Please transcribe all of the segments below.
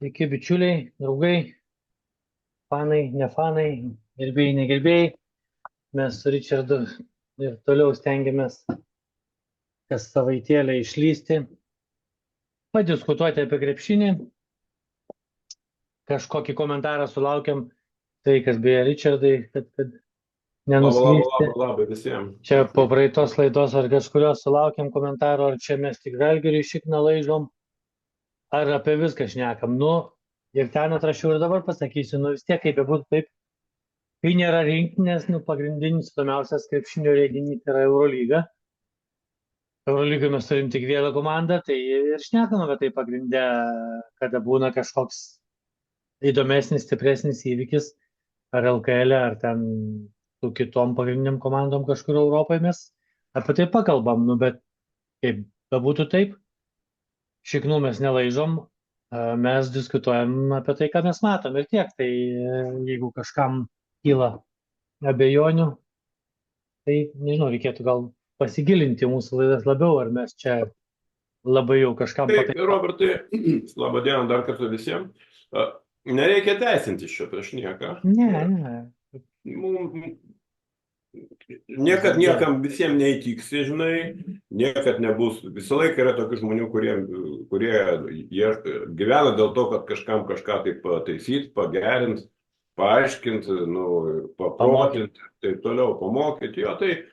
Sveiki, bičiuliai, draugai, fanai, ne fanai, gerbėjai, negerbėjai. Mes su Richardu ir toliau stengiamės kas savaitėlę išlysti, padiskutuoti apie krepšinį. Kažkokį komentarą sulaukiam. Tai, kas beje, Richardai, kad nenuslysti. Labą visiems. Čia po praeitos laidos ar kažkurios sulaukiam komentaro, ar čia mes tik Žalgiriui šikną laižom, ar apie viską šnekam. Nu, ir ten atrašiau ir dabar pasakysiu, nu vis tiek kaip bebūtų taip. Kai nėra rinktinės, pagrindinis įdomiausias krepšinio renginys yra Eurolyga. Eurolygoje mes turim tik vieną komandą, tai ir šnekam apie tai pagrindę, kada būna kažkoks įdomesnis, stipresnis įvykis, ar LKL, ar ten su kitom pagrindiniam komandom kažkur Europoje mes apie tai pakalbam, bet kaip bebūtų taip, šiknų mes nelaižom, mes diskutuojam apie tai, ką mes matom ir tiek. Tai jeigu kažkam kyla abejonių, tai nežinau, reikėtų gal pasigilinti mūsų laidas labiau, ar mes čia labai jau kažkam patai. Robertai, labą dieną dar kartą visiems. Nereikia teisinti šio prieš nieką. Ne. Niekad niekam visiems neįtiksi, žinai, niekad nebus. Visą laiką yra tokių žmonių, kurie gyvena dėl to, kad kažkam kažką tai pataisyti, pagerinti, paaiškinti, paprotinti, taip toliau, pamokyti. Jo, tai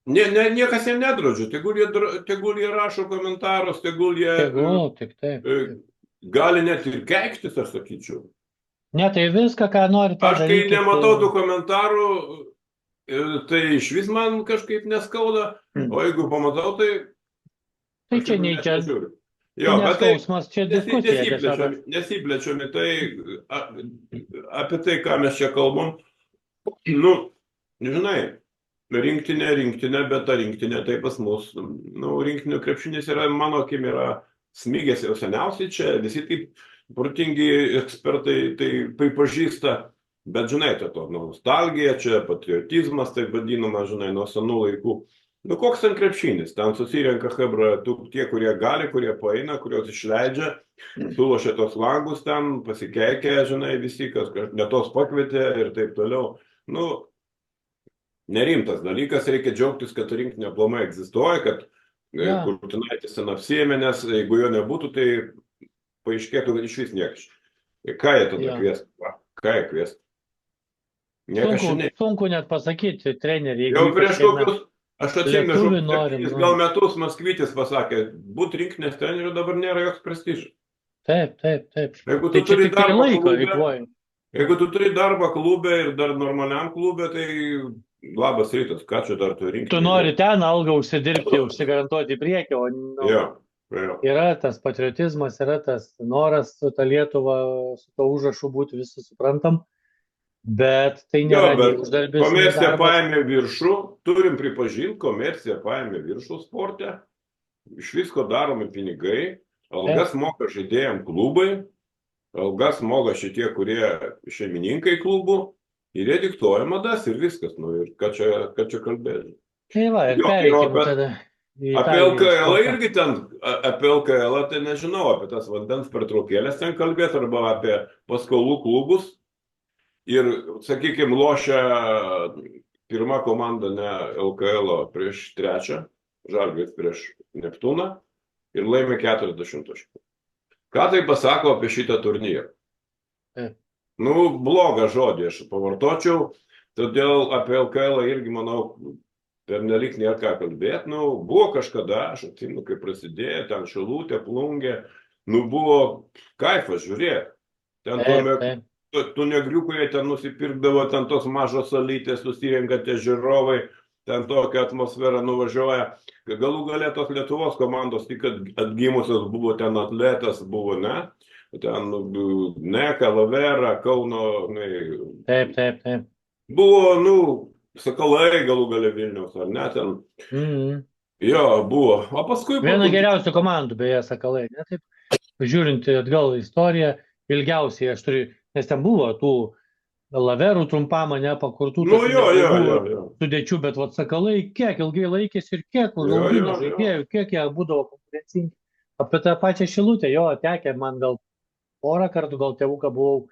niekas jiem nedraudžia. Tegul jie rašo komentarus, tegul jie taip. Gali net ir keiktis, aš sakyčiau. Ne, tai viską, ką nori. Aš kai nematau tų komentarų, tai iš vis man kažkaip neskauda, o jeigu pamatau, tai... Tai čia nei čia... Jo, bet skausmas, čia diskusija. Nesiplečiami, tai apie tai, ką mes čia kalbam, žinai, rinktinė, bet ta rinktinė tai pas mus, rinktinių krepšinis yra, mano akim, yra smigęs jau seniausiai čia, visi taip protingi ekspertai tai pripažįsta, bet žinai, to nostalgija, čia patriotizmas, taip vadinama, žinai, nuo senų laikų. Koks ten krepšinis, ten susirenka hebra, tie, kurie gali, kurie paeina, kurios išleidžia, sulošia tos langus ten, pasikeikia, žinai, visi, kas netos pakvietė ir taip toliau. Nerimtas dalykas, reikia džiaugtis, kad rinktinė aplamai egzistuoja, kad Kurtinaitis ten apsiėmė, nes jeigu jo nebūtų, tai paaiškėtų, kad iš vis niekas. Ką jie tada kviestų? Ką jie kviestų? Sunku net pasakyti, treneriai. Jau prieš kokius, aš atsimenu, gal metus Maskvytis pasakė, būt rinktinės treneriu dabar nėra joks prestižas. Taip. Jeigu tai čia tik laiko veikloji. Jeigu tu turi darbą klube ir dar normaliam klube, tai labas rytas, ką čia dar tu rinkti? Tu nori ten algą užsidirbti, užsigarantuoti į priekį, o yra tas patriotizmas, yra tas noras su ta Lietuva, su to užrašu būti, visi suprantam, bet tai nėra uždarbis. Komercija paėmė viršų, turim pripažinti, komercija paėmė viršų sporte, iš visko daromi pinigai, algas moka žaidėjam klubai, algas moka šitie, kurie šeimininkai klubų, ir jie diktuoja madas ir viskas, ir ką čia kalbėti. Tai va, ir pereikime tada. Apie LKL irgi ten, apie LKL tai nežinau, apie tas vandens pertraukėlės ten kalbėti, arba apie paskolų klubus. Ir, sakykime, lošia pirma komanda ne LKL prieš trečią, Žalgiris prieš Neptūną, ir laimė 40 taškų. Ką tai pasako apie šitą turnyrą? Blogą žodį aš pavartočiau, todėl apie LKL irgi, manau, pernelyg nėra ką kalbėti. Buvo kažkada, aš atsimenu, kai prasidėjo, ten Šilutė, Plungė, buvo kaifas žiūrėti. Ten tų negrių, kurie ten nusipirkdavo, ten tos mažos salytės, susirenka tie žiūrovai, ten tokia atmosfera nuvažiuoja. Galų galę tos Lietuvos komandos tik atgimusios buvo, ten atletas buvo, ne? Ten Neka, Lavera, Kauno. Taip. Buvo, Sakalai galų gale Vilniaus, ar ne ten? Jo, buvo. O paskui... Viena geriausių komandų, beje, Sakalai. Ne? Taip, žiūrint atgal į istoriją, ilgiausiai aš turiu, nes ten buvo tų Laverų trumpam, ne, pakurtų sudėčių, bet Sakalai kiek ilgai laikėsi ir kiek užaugino žaidėjų, kiek jie būdavo konkurencingi. Apie tą pačią Šilutę, tekę man gal porą kartų gal tėvuką buvau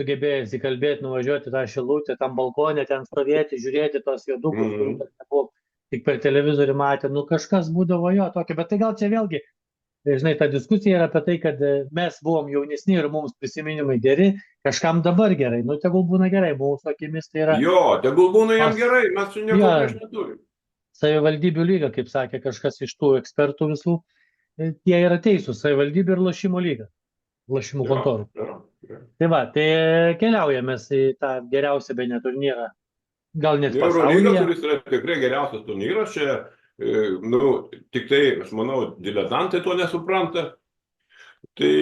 sugebėjęs įkalbėti, nuvažiuoti tą Šilutę, tam balkonė, ten stovėti, žiūrėti tos juodukus, kurių Mhm. dar nebuvo tik per televizorių matę. Nu, kažkas būdavo jo tokio, bet tai gal čia vėlgi, žinai, ta diskusija yra apie tai, kad mes buvom jaunesni ir mums prisiminimai geri, kažkam dabar gerai. Nu, tegul būna gerai, mūsų akimis tai yra Jo, tegul būna jam pas, gerai, mes su nieko jo, prieš neturim. savivaldybių lyga, kaip sakė kažkas iš tų ekspertų visų, tie yra teisūs, savivaldybių ir lošimo lyga, lošimų Jo, kontorų. jo, jo. Tai va, tai keliaujame į tą geriausią bene turnyrą, gal net Eurolyga, pasaulyje. kuris yra tikrai geriausias turnyras, čia, nu, tik tai, aš manau, diletantai to nesupranta. Tai,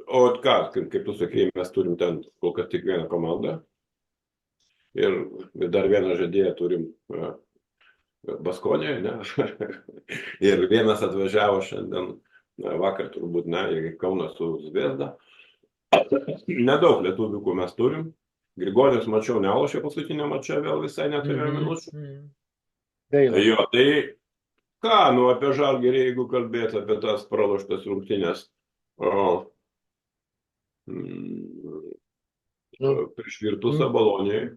o ką, kaip tu sakei, mes turim ten kol kas tik vieną komandą. Ir dar vieną žaidėją turim Baskonijoje, ne? Ir vienas atvažiavo šiandien, vakar turbūt, ne, į Kauną su Zvezda. Nedaug lietuviukų mes turim. Grigonis, mačiau, nelošė paskutinę mačą, vėl visai neturėjo minučių. Gaila. Jo, tai ką, nu, apie Žalgirį, jeigu kalbėti apie tas praloštas rungtynės, prieš Virtusą Bolonijai,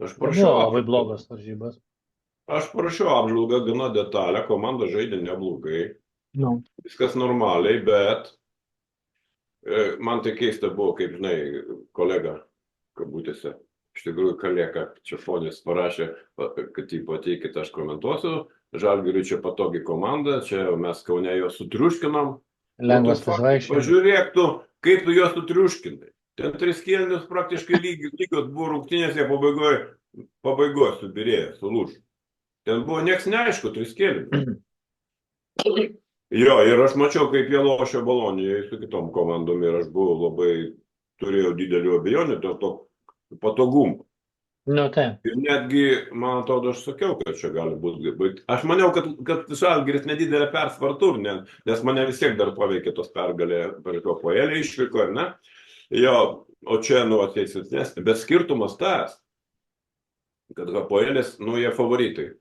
aš Buvo labai blogas varžybas. Aš parašiau apžvalgą gana detalę, komanda žaidė neblogai, No. viskas normaliai, bet man tai keista buvo, kaip žinai, kolega, kabutėse, iš tikrųjų Kalėka Čefonis parašė, kad jį pateikit, aš komentuosiu, Žalgiriui čia patogi komanda, čia mes Kaune juos sutriuškinom. Lengvas pasivaikščiojimas. Pažiūrėk tu, kaip tu juos sutriuškinai. Ten 3 kėlinius praktiškai lygios buvo rungtynės, jie pabaigoje subirėjo, sulūžo. Ten buvo nieks neaišku, 3 kėlinius. Jo, ir aš mačiau, kaip jie lošia Bolonijoje su kitom komandom ir aš turėjau didelių abejonių dėl to patogumų. Nu, taip. Ir netgi, man atrodo, aš sakiau, kad čia gali būti. Aš maniau, kad Žalgiris nedidelė persvara turi, nes mane vis tiek dar paveikė tos pergalė per Hapoelį išvyko, ar ne? Jo, o čia, nu, ateisesnės. Bet skirtumas tas, kad Hapoelis, nu, jie favoritai.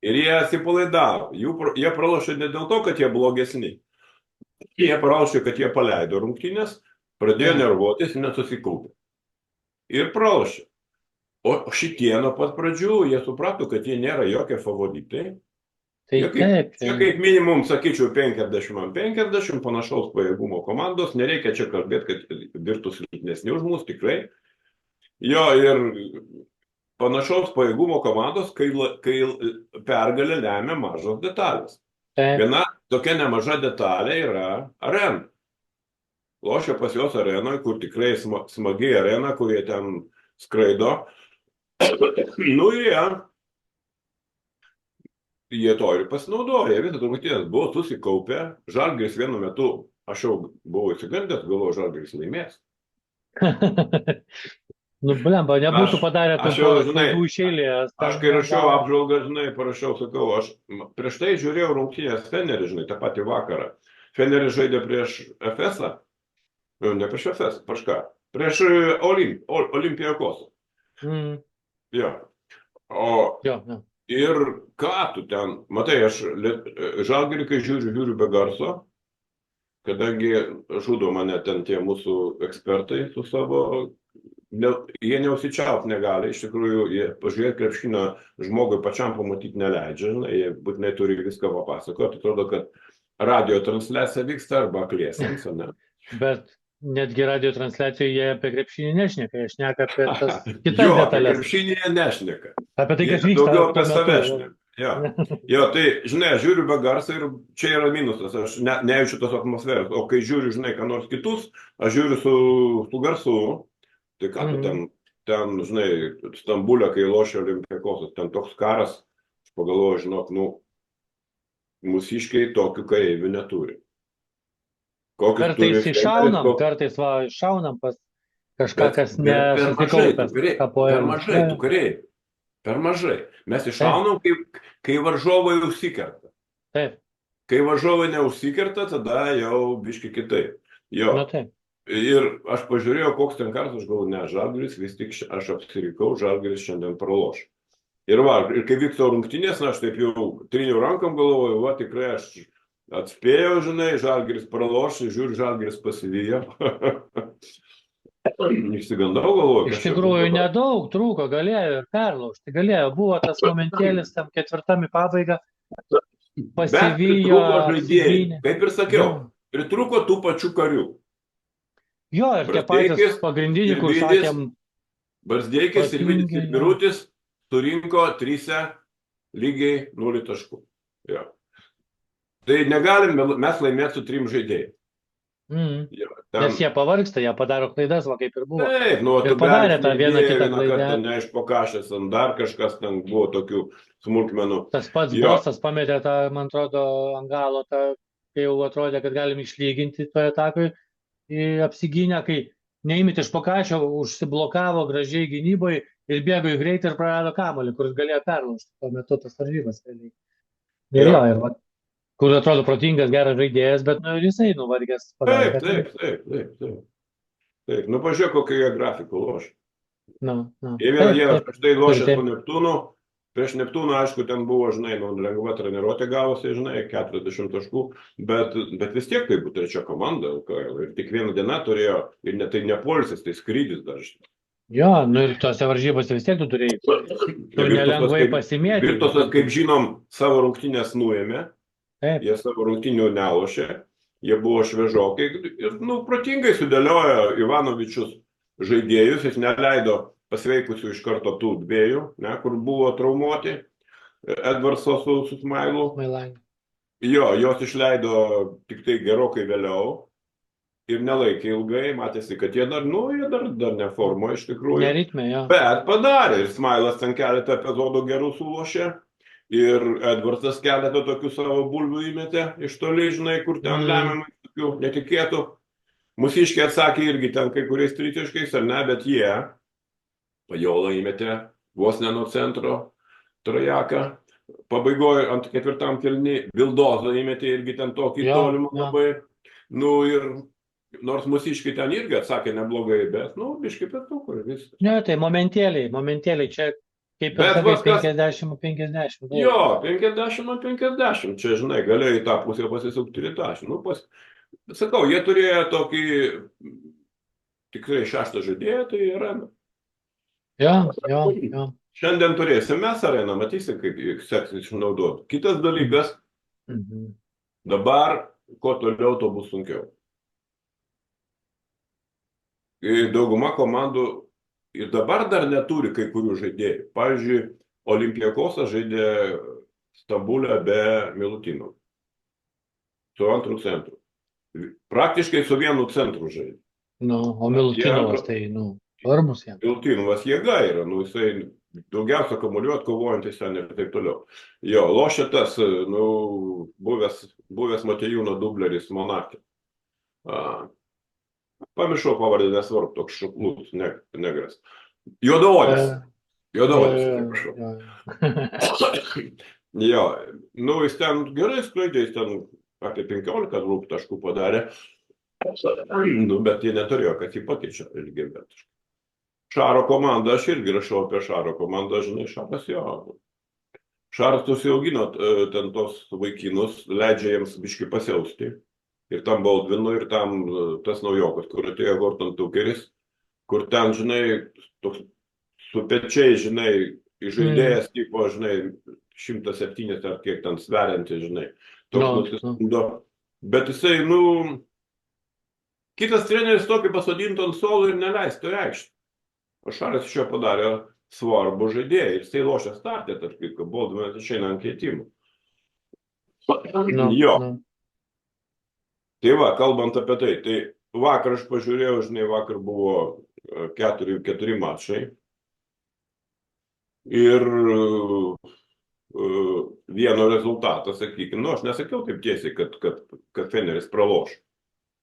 Ir jie atsipalaidavo. Jie pralošė ne dėl to, kad jie blogesni. Jie pralošė, kad jie paleido rungtynės, pradėjo nervuotis ir nesusikaupė. Ir pralošė. O šitie nuo pat pradžių, jie suprato, kad jie nėra jokie favoritai. Tai taip. Čia kaip minimum, sakyčiau, 50-50 panašaus pajėgumo komandos. Nereikia čia kalbėti, kad virtų silpnesni už mus, tikrai. Jo, ir panašaus pajėgumo komandos, kai pergalę lemia mažos detalės. Viena tokia nemaža detalė yra arena. Lošia pas juos arenoje, kur tikrai smagiai arena, kur jie ten skraido. Nu ir jie to ir pasinaudoja. Visą rungtynės buvo susikaupę. Žalgiris vienu metu, aš jau buvau įsigandęs, galvoju, Žalgiris laimės. Nu, blemba, nebūtų padarę klaidų iš eilės. Aš kai rašiau apžvalgą, žinai, parašiau, sakau, aš prieš tai žiūrėjau rungtynės Fenerį, žinai, tą patį vakarą. Feneris žaidė prieš FS-ą, ne prieš FS, prieš ką, prieš Olimpijakosą. Jo. Ir ką tu ten, matai, aš Žalgirį, kai žiūriu be garso, kadangi žudo mane ten tie mūsų ekspertai su savo... Jie neusičiaupt negali, iš tikrųjų, jie pažiūrėti krepšinio žmogui pačiam pamatyti neleidžia, jie būtinai turi viską papasakoti, atrodo, kad radio transliacija vyksta arba akliesiems, ne? Bet netgi radio transliacijoje jie apie krepšinį nešneka, jie šneka apie tas kitas detalės. Apie krepšinį jie nešneka. Apie tai, kas vyksta. Daugiau apie save šneka. Jo, tai, žinai, aš žiūriu be garso ir čia yra minusas, aš nejaučiu tos atmosferos, o kai žiūriu, žinai, ką nors kitus, aš žiūriu su garsu. Tai ką tu ten, žinai, Stambulė, kai lošia Olimpijakosas, ten toks karas, aš pagalvoju, žinok, nu, mūsiškiai tokių kareivių neturi. Kartais iššaunam pas kažką, kas nesusikaupęs. Per mažai. Mes iššaunam, kai varžovai užsikerta. Taip. Kai varžovai neužsikerta, tada jau biški kitaip. Jo. Na taip. Ir aš pažiūrėjau, koks ten kartas, aš galvoju, ne, Žalgiris, vis tik aš apsirikau, Žalgiris šiandien praloš. Ir kai vyksta rungtynės, aš taip jau trinių rankom galvoju, tikrai Atspėjau, žinai, Žalgiris praloš, žiūri, Žalgiris pasivijo. Išsigandau, galvoju, Iš kas čia bus tikrųjų dabar. nedaug trūko, galėjo ir perlaužti, galėjo. Buvo tas momentėlis tam ketvirtam į pabaigą, Bet pasivijo, pritrūko žaidėjai, apsigynė. kaip ir Jo, sakiau, pritrūko tų pačių karių. jo ir tie patys Barzdeikis pagrindiniai, ir kur Vidis, sakėm, Barzdeikis ir Vidis protingi, ir jo. Birutis surinko 3 lygiai 0 taškų. Jo. Tai negalim mes laimėti su 3 žaidėjai. Mm. Jo, Nes jie pavargsta, jie padaro klaidas, va kaip ir buvo. taip, nu, Ir padarė tą vieną kitą vieną kartą klaidą. neišpokašęs, dar kažkas ten buvo tokių smulkmenų. Tas pats Jo, Bosas pametė tą, man atrodo, ant galo, tą, kai jau atrodė, kad galim išlyginti toje atakoje, apsigynę, kai neįmėti iš pakašio, užsiblokavo gražiai gynyboje ir bėgo į greitį ir prarado kamuolį, kuris galėjo perlaužti tuo metu tas varžybas. Ir jo. jo, ir va, kur atrodo protingas, geras žaidėjas, bet nu, ir jisai nuvargęs padarė. Taip. Nu, pažiūrėk, kokį jie grafikų lošia. Nu. Jie Taip. prieš tai lošė Turi, su Neptūnu. Prieš Neptūną, aišku, ten buvo, žinai, lengva treniruotė gavosi, žinai, 40 taškų, bet vis tiek tai buvo 3 komanda LKL. Ir tik vieną dieną turėjo, ir tai ne poilsis, tai skrydis dar. Jo, nu ir tose varžybose vis tiek tu turėjai. Tu nelengvai pasimėti. Virtusas, kaip žinom, savo rungtynės nuėmė, Taip. jie savo rungtynių nelošė, jie buvo šviežokai ir, nu, protingai sudėliojo Ivanovičius žaidėjus, jis neleido pasveikusių iš karto tų dviejų, ne, kur buvo traumuoti, Edvardso su Smailu. Jo, jos išleido tik tai gerokai vėliau ir nelaikė ilgai, matėsi, kad jie dar neformo iš tikrųjų. Neritme, jo. Bet padarė ir Smailas ten keletą epizodų gerų sulošė ir Edvardsas keletą tokių savo bulvių įmetė iš toli, žinai, kur ten lemiamai tokių netikėtų. Mūsiškiai atsakė irgi ten kai kuriais tritiškais, ar ne, bet jie Pajola įmetė vos ne nuo centro Trajaką. Pabaigoje ant 4 kėliny Vildozo įmetė irgi ten tokį tolimą labai. Nu ir nors mūsiškiai ten irgi atsakė neblogai, bet, nu, biškai pietuko ir viskas. Ne, tai momentėliai, čia kaip ir sakai 50-50. Jo, 50-50, čia, žinai, galėjo į tą pusę pasisukti ir tą. Nu, sakau, jie turėjo tokį tikrai 6 žaidėją, tai yra. Jo. Šiandien turėsim mes areną, matysim, kaip seksis išnaudoti. Kitas dalykas, dabar, kuo toliau, to bus sunkiau. Dauguma komandų ir dabar dar neturi kai kurių žaidėjų. Pavyzdžiui, Olympiakosas žaidė Stambulę be Milutino. Su antru centru. Praktiškai su vienu centru žaidė. O Milutinovas tai, svarbus jam. Milutinovas jėga yra, jisai daugiausia kamuolių atkovojantis ten ir taip toliau. Jo, lošia tas, buvęs Matejūno dubleris Monake. Pamiršau pavardę, nesvarbu, toks šuklus negras. Juodaodis, atsiprašau. Jo, jis ten gerai skraidė, jis ten apie 15 taškų padarė, bet jie neturėjo, kad jį pakeičia ilgiai. Šaro komanda, aš irgi rašau apie Šaro komandą, žinai, Šaras jo. Šaras susiaugino ten tos vaikinus, leidžia jiems biškai pasiausti. Ir tam Baldvinu, ir tam tas naujokas, kur atėjo Horton Tukeris, kur ten, žinai, toks su pečiai, žinai, žaidėjas tipo, žinai, 107 ar kiek ten sverianti, žinai. Bet jisai, kitas treneris tokį pasodintų ant suolo ir neleistų reikšti. O Šaras iš jo padarė svarbų žaidėją ir jisai lošia startę, tarp kitko, Baldvinas išeina ant keitimų. Jo. Tai va, kalbant apie tai vakar aš pažiūrėjau, žinai, vakar buvo 4 mačai ir vieno rezultato, sakykime, aš nesakiau taip tiesiai, kad Feneris praloš,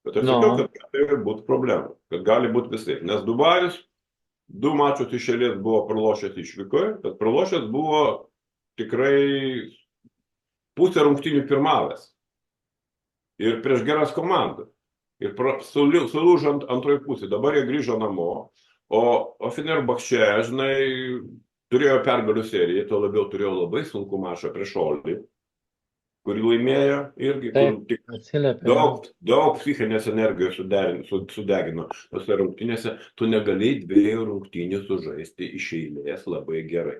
bet aš sakiau, kad tai būtų problema, kad gali būti visai, nes Dubajus 2 mačus iš eilės buvo pralošęs išvykoje, bet pralošęs buvo tikrai pusę rungtynių pirmavęs. Ir prieš geras komandas. Ir sulūžant antroji pusė. Dabar jie grįžo namo, o Fenerbahče, žinai, turėjo pergalių seriją, to labiau turėjo labai sunku mačą prieš Olį. kuri laimėjo irgi, kur Taip, tik atsiliepia. daug psichinės energijos sudegino tose rungtynėse, tu negalėjai 2 rungtynių sužaisti iš eilės labai gerai.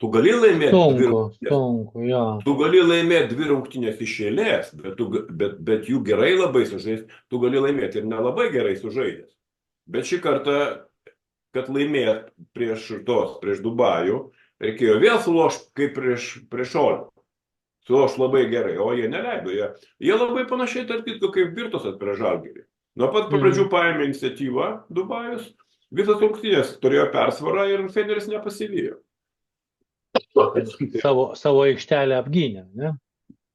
Tu gali laimėti 2 rungtynės. Sunku, jo. Tu gali laimėti 2 rungtynės iš eilės, bet jų gerai labai sužaisti, tu gali laimėti ir nelabai gerai sužaidęs. Bet šį kartą, kad laimėt prieš Dubajų, reikėjo vėl sulošti kaip prieš Olį. Sulošti labai gerai, o jie neleido. Jie labai panašiai, tarp kitko, kaip Virtusas prieš Žalgirį. Nuo pat pradžių paėmė iniciatyvą Dubajus, visas rungtynės turėjo persvarą ir Feneris nepasivijo. Savo aikštelę apgynė, ne?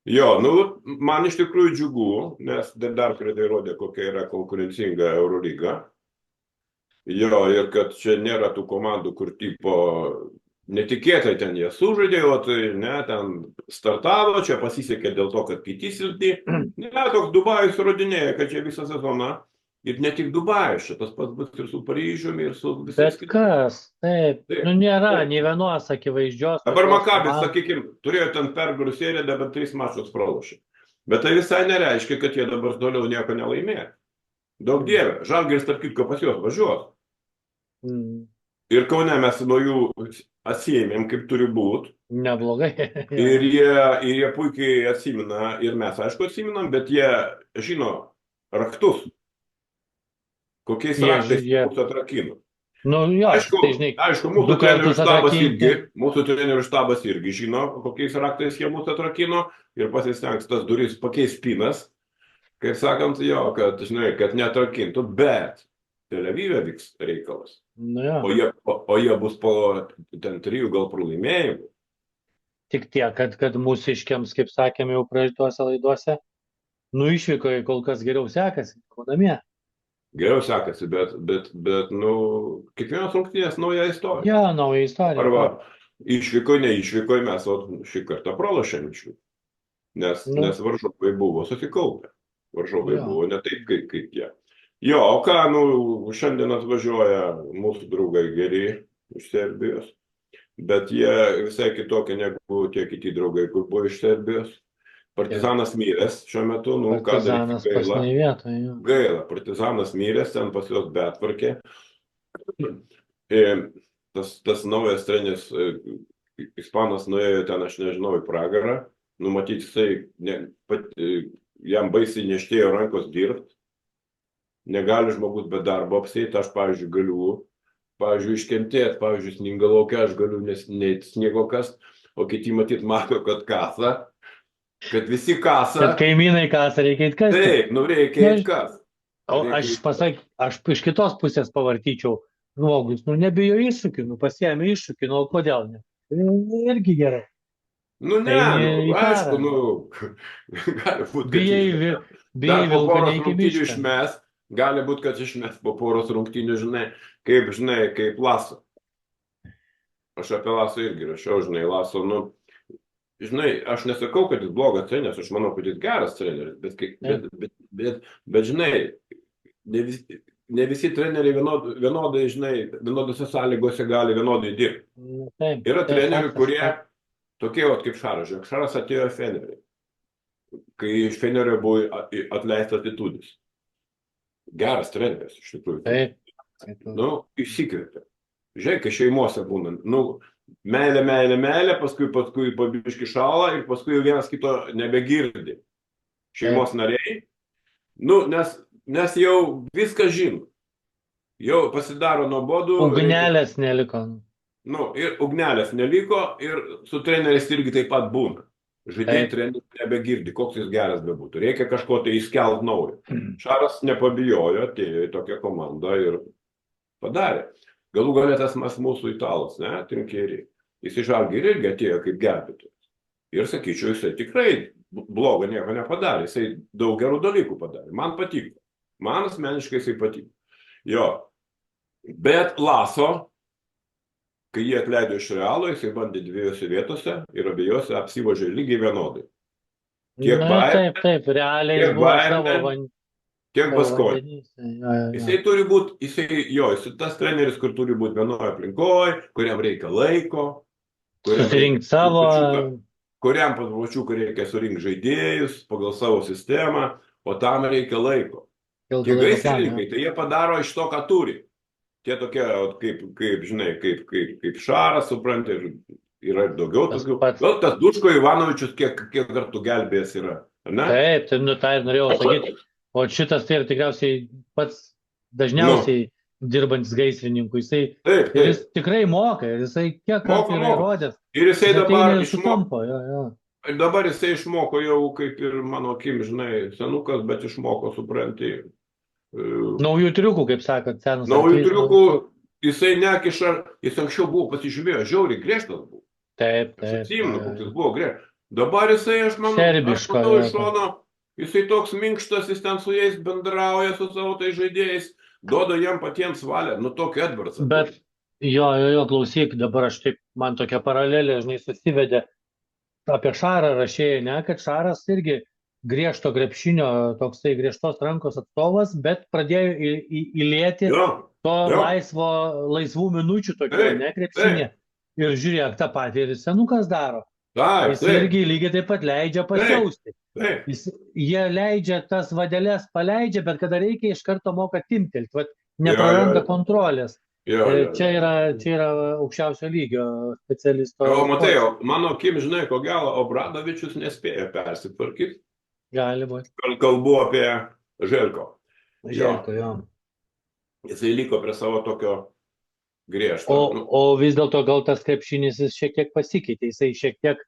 Jo, man iš tikrųjų džiugu, nes dar kartą įrodė, kokia yra konkurencinga Eurolyga. Jo, ir kad čia nėra tų komandų, kur tipo netikėtai ten jie sužaidė, o tai ne, ten startavo, čia pasisekė dėl to, kad kiti silpni. Ne, toks Dubajus įrodinėja, kad čia visą sezoną. Ir ne tik Dubajus, čia tas pats bus ir su Paryžiumi, ir su visais kitais. Bet kas, taip, nėra nei vienos akivaizdžios. Dabar Makabis, sakykime, turėjo ten pergalių seriją, dabar 3 mačus pralošė. Bet tai visai nereiškia, kad jie dabar toliau nieko nelaimėjo. Daug dievė, Žalgiris, tarp kitko, pas juos važiuos. Ir Kaune mes nuo jų atsiėmėm, kaip turi būti. Neblogai. Ir jie puikiai atsimena, ir mes, aišku, atsimenam, bet jie žino raktus. Kokiais raktais mūsų atrakino. Nu, jo, aišku, mūsų trenerių štabas irgi žino, kokiais raktais jie mūsų atrakino ir pasistengs tas duris pakeis spinas, kaip sakant, jo, kad, žinai, kad neatrakintų, bet Tel Avive vyks reikalas. O jie bus po ten 3 gal pralaimėjimų. Tik tiek, kad mūsiškiams, kaip sakėme jau praeituose laiduose, išvykoje kol kas geriau sekasi, o namie. Geriau sekasi, bet kiekvienos rungtynės nauja istorija. Ja, nauja istorija. Arba išvykoje, neišvykoje mes šį kartą pralošėm išvykoje. Nes varžovai buvo susikaupę. Varžovai buvo ne taip, kaip jie. Jo, o ką, šiandien atvažiuoja mūsų draugai geri iš Serbijos, bet jie visai kitokie negu tie kiti draugai, kur buvo iš Serbijos. Partizanas miręs šiuo metu, Partizanas pasnei vietoje. Gaila, Partizanas miręs, ten pas juos betvarkė. Tas naujas treneris, ispanas nuėjo ten, aš nežinau, į pragarą, numatyti jisai, jam baisiai neštėjo rankos dirbti. Negali žmogus be darbo apsėti, aš, pavyzdžiui, galiu, iškentėti, pavyzdžiui, sninga laukia, aš galiu neit sniego kast, o kiti matyt mato, kad kasa, kad visi kasa. Kad kaimynai kasa, reikia įtkasti. Taip, reikia įtkasti. O aš iš kitos pusės pavartyčiau, žmogus, nebijo iššūkių, pasiėmė iššūkį, kodėl ne? Irgi gerai. Aišku, gali būti, kad vilko neįkimišką. Gali būti, kad išmes po poros rungtynių, kaip Laso. Aš apie Laso irgi rašiau, Laso, aš nesakau, kad jis blogas treneris, aš manau, kad jis geras treneris, bet ne visi treneriai vienodai, vienodose sąlygose gali vienodai dirbti. Yra trenerių, kurie tokie, kaip Šaras. Šaras atėjo į Fenerį, kai iš Fenerio buvo atleistas Titudis. Geras treneris, iš tikrųjų. Įsikvėpė. Žiūrėk, kai šeimose būna. Meilė, paskui pabiški šala ir paskui vienas kito nebegirdi. Šeimos nariai. Nes jau viską žino. Jau pasidaro nuobodu. Ugnelės neliko. Ir ugnelės neliko ir su treneris irgi taip pat būna. Žaidėjai treneris nebegirdi, koks jis geras bebūtų. Reikia kažko tai įskelt naujo. Šaras nepabijojo, atėjo į tokią komandą ir padarė. Galų galia tas mūsų italas, Trinkėri. Jis iš Žalgirio irgi atėjo kaip gelbėtojas. Ir sakyčiau, jisai tikrai blogo nieko nepadarė. Jisai daug gerų dalykų padarė. Man patiko. Man asmeniškai jisai patiko. Jo. Bet Laso, kai jie atleido iš Realo, jisai bandė 2 vietose ir abiejose apsivožė lygiai vienodai. Tiek Bayern, tiek Baskonė. Jisai turi būti, tas treneris, kur turi būti vienoje aplinkoje, kuriam reikia laiko. Susirinkti savo kuriam paslavučiukui reikia surinkti žaidėjus pagal savo sistemą, o tam reikia laiko. Ilgą Tie laiko planą. gaisrininkai, tai jie padaro iš to, ką turi. Tie tokie, žinai, kaip Šaras, supranti, yra ir daugiau Tas tokių. pats. Gal tas Duško Ivanovičius kiek kartų gelbėjęs yra, ar ne? Taip, tai, nu, tą ir norėjau sakyti. O šitas tai yra tikriausiai pats dažniausiai dirbantis gaisrininku. Jisai, Taip, ir jis taip. tikrai moka, ir jisai kiek Moka, kartų yra moka. įrodęs. Ir jisai Jis ateina dabar ir išmoko. sutampa, jo. Dabar jisai išmoko jau, kaip ir mano akim, žinai, senukas, bet išmoko, supranti. Naujų triukų, kaip sakot, senas. Naujų arklys, triukų jisai nekiša, jis anksčiau buvo pasižymėjęs, žiauriai griežtas buvo. Taip, Aš taip. atsimenu, koks jis buvo griežtas. Dabar jisai, aš manau, Serbiško, iš šono, jisai toks minkštas, jis ten su jais bendrauja, su savo tai žaidėjais, duoda jam patiems valią, nu tokį Edvardsą. Bet jo, klausyk, dabar aš taip, man tokia paralelė, žinai, susivedė apie Šarą rašėjai, ne, kad Šaras irgi griežto krepšinio, toksai griežtos rankos atstovas, bet pradėjo įlėti to laisvų minučių tokio, ne, krepšinė. Ir žiūrėk, tą patį ir senukas daro. Jis irgi lygiai taip pat leidžia pasiausti. Jie leidžia tas vadeles, paleidžia, bet kada reikia, iš karto moka timtelti, nepraranda kontrolės. Čia yra aukščiausio lygio specialisto. O matai, mano akim, žinai, ko gero, Obradovičius nespėjo persitvarkyti. Gali būti. Kalbu apie Želko. Želko, jo. Jisai liko prie savo tokio griežto. O vis dėlto gal tas krepšinis jis šiek tiek pasikeitė, jisai šiek tiek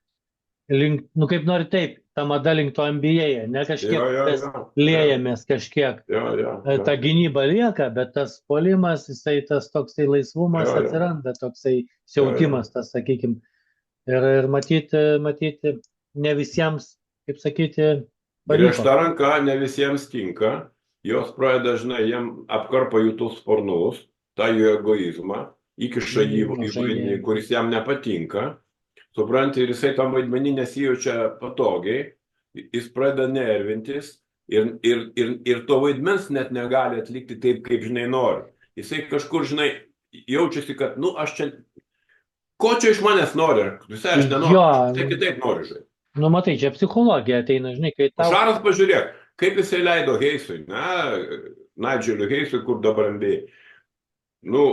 link, nu kaip nori taip, ta mada link to NBA, ne kažkiek liejamės kažkiek. Ta gynyba lieka, bet tas puolimas, jisai tas toksai laisvumas atsiranda, toksai siautimas, tas, sakykime. Ir matyti ne visiems, kaip sakyti, pavyko. Griežta ranka ne visiems tinka, jos pradeda dažnai, jiem apkarpa jų tus sparnus, tą jų egoizmą, įkiša jį į vaidmenį, kuris jam nepatinka. Supranti, ir jisai tam vaidmenį nesijaučia patogiai, jis pradeda nervintis ir to vaidmens net negali atlikti taip, kaip, žinai, nori. Jisai kažkur, žinai, jaučiasi, kad, nu, aš čia, ko čia iš manęs nori, visai aš nenoriu, tai kitaip noriu, žinai. Nu, matai, čia psichologija ateina, žinai, kai tau... Šaras, pažiūrėk, kaip jisai leido Heisui, Nigeliu Heisui, kur dabar NBA. Nu,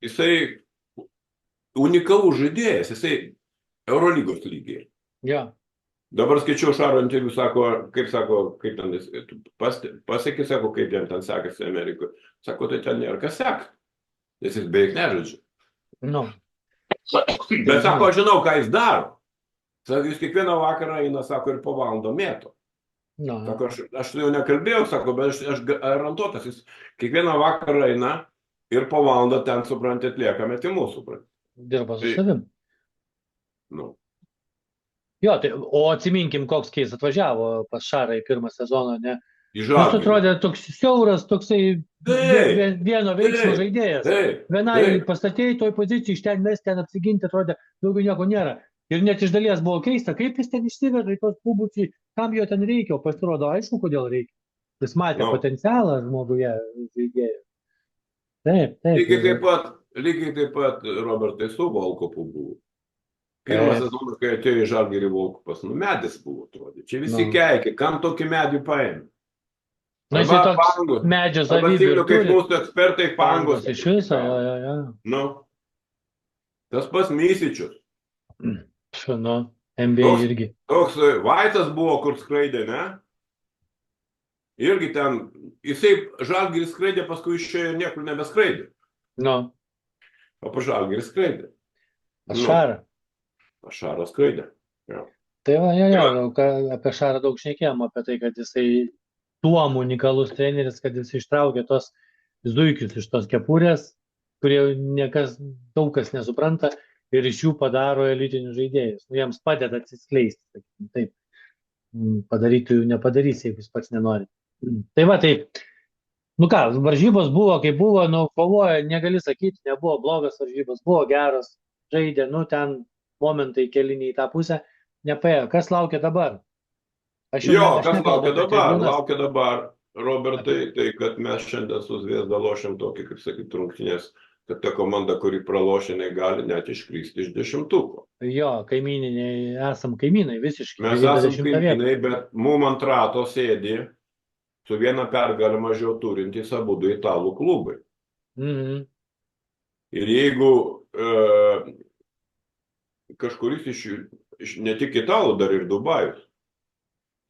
jisai unikalus žaidėjas, jisai Eurolygos lygiai. Ja. Dabar skaičiau Šaro interviu, kaip ten pasiekė, sako, kaip jam ten sekasi Amerikoje. Sako, tai ten nėra kas seka, nes jis beveik nežaidžia. Nu. Bet sako, aš žinau, ką jis daro. Sako, jis kiekvieną vakarą eina, sako, ir po valandą mėto. Sako, aš jau nekalbėjau, sako, bet aš garantuotas, jis kiekvieną vakarą eina ir po valandą ten, supranti, atlieka metimus, supranti. Dirba su savim. Nu. Jo, tai, o atsiminkim, koks keis atvažiavo pas Šarą į pirmą sezoną, ne? Jis atrodė toks siauras, toksai vieno veiksmo žaidėjas. Vienai pastatėjai toj pozicijai, iš ten mes ten apsiginti, atrodė, daugiau nieko nėra. Ir net iš dalies buvo keista, kaip jis ten išsiveža į tos klubučiai, kam jo ten reikia, o pasirodo, aišku, kodėl reikia. Jis matė potencialą žmoguje žaidėjų. Taip. Lygiai taip pat, Robertai, su Volkopu buvo. Pirmas sezonas, kai atėjo į Žalgirį Volkopas, nu medis buvo, atrodė. Čia visi keikė, kam tokį medį paėmė. Na, jis toks medžio savybių kaip mūsų ekspertai pangos. Iš viso, jo. Nu, tas pas Mysičius. Nu, NBA irgi. Toks Vaitas buvo, kur skraidė, ne? Irgi ten, jisai Žalgiris skraidė, paskui išėjo ir niekur nebeskraidė. Nu. O pa Žalgiris skraidė. Šarą. Šaras skraidė. Tai va, apie Šarą daug šnekėjom, apie tai, kad jisai tuom unikalus treneris, kad jis ištraukė tos zuikius iš tos kepurės, kurie daug kas nesupranta, ir iš jų padaro elitinius žaidėjus. Jiems padeda atsiskleisti, taip. Padarytų jų nepadarys, jeigu jis pats nenori. Tai va, taip. Nu ką, varžybos buvo, kaip buvo, nu, kovoja, negali sakyti, nebuvo blogas varžybos, buvo geras, žaidė, nu, ten momentai keliniai į tą pusę, nepaėjo. Kas laukia dabar? Kas laukia dabar, Robertai, tai kad mes šiandien su Zviesda lošiam tokį, kaip sakyti, rungtynės kad ta komanda, kuri pralošė, negali net iškristi iš 10-ko. Jo, kaimyniniai, esam kaimynai visiškai. Mes lygiai esam 10 vietą. kaimynai, bet mum ant rato sėdi su viena pergalė mažiau turintys abudu italų klubai. Mhm. Ir jeigu kažkuris iš ne tik italų, dar ir Dubajus.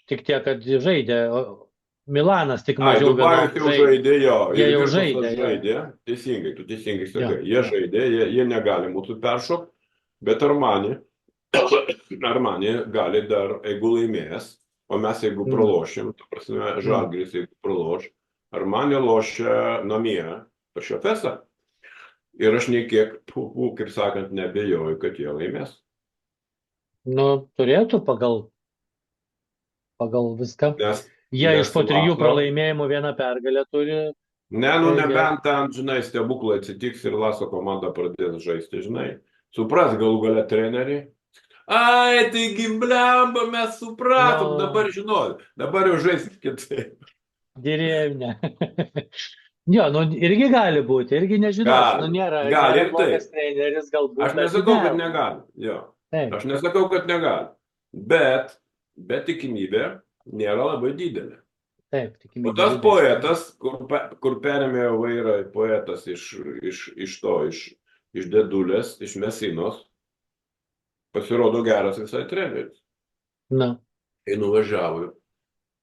Tik tiek, kad žaidė. Milanas tik Ai, mažiau Dubajus jau žaidė, jo. Jie Ir jau Virtusas žaidė, jo. žaidė. Teisingai, tu teisingai sakai. Jo, Jie jo. žaidė, jie negali mūsų peršokti, bet Armani gali dar, jeigu laimės, o mes jeigu pralošim, ta prasme, Žalgiris jeigu praloš, Armani lošia namie prieš Efesą. Ir aš nei kiek, kaip sakant, nebejoju, kad jie laimės. Nu, turėtų pagal viską. Nes Jie iš po 3 pralaimėjimų vieną pergalę turi. Ne, nu nebent ten, žinai, stebuklai atsitiks ir Laso komanda pradės žaisti, žinai. Supras galų gale treneriai. Ai, taigi blemba, mes supratom, dabar žinojau, dabar jau žaisti kitaip. Dirėvne. Jo, nu irgi gali būti, irgi nežinau. Nu nėra blogas treneris, galbūt. Aš nesakau, kad negali. Jo. Aš nesakau, kad negali. Bet tikimybė nėra labai didelė. Taip, tikimybė. O tas poetas, kur perėmė vairą poetas iš Dedulės, iš Mesinos, pasirodo geras visai treneris. Na. Ir nuvažiavo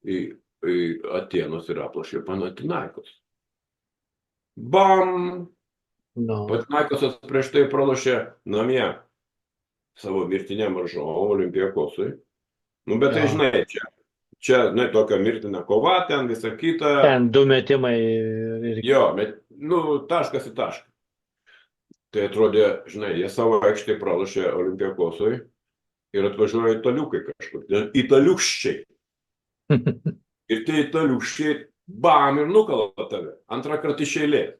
į Atėnus ir aplošė Panathinaikos. Bam! Panathinaikosas prieš tai pralošė namie savo mirtiniam varžovui Olympiakosui. Nu, bet tai žinai, čia tokia mirtina kova, ten visa kita. Ten 2 metimai. Jo, taškas į tašką. Tai atrodė, žinai, jie savo aikštėje pralošė Olympiakosui ir atvažiuoja italiukai kažkur. Italiukščiai. Ir tie italiukščiai, bam, ir nukala tave. Antrą kartą iš eilės.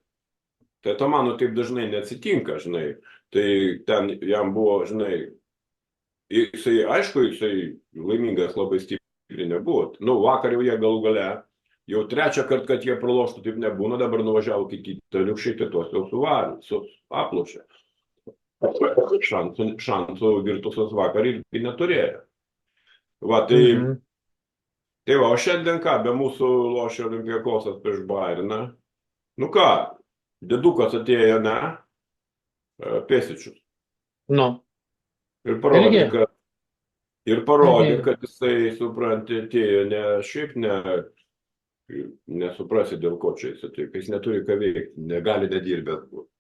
Tai to mano taip dažnai neatsitinka, žinai. Tai ten jam buvo, žinai, jisai laimingas labai stipriai nebuvo. Nu, vakar jau jie galų gale, jau 3 kartą, kad jie praloštų, taip nebūna, dabar nuvažiavo kiti italiukščiai, tai tuos jau suvarė, aplošė. Šansų Virtusas vakar irgi neturėjo. Va, tai va, o šiandien ką, be mūsų lošė Olympiakosas prieš Bayerną. Nu ką, Dedukas atėjo, ne? Pėsičius. Nu. Ir parodė, kad jisai, supranti, atėjo ne šiaip nesuprasi, dėl ko čia jisai, taip, jis neturi ką veikti, negali nedirbęs būti.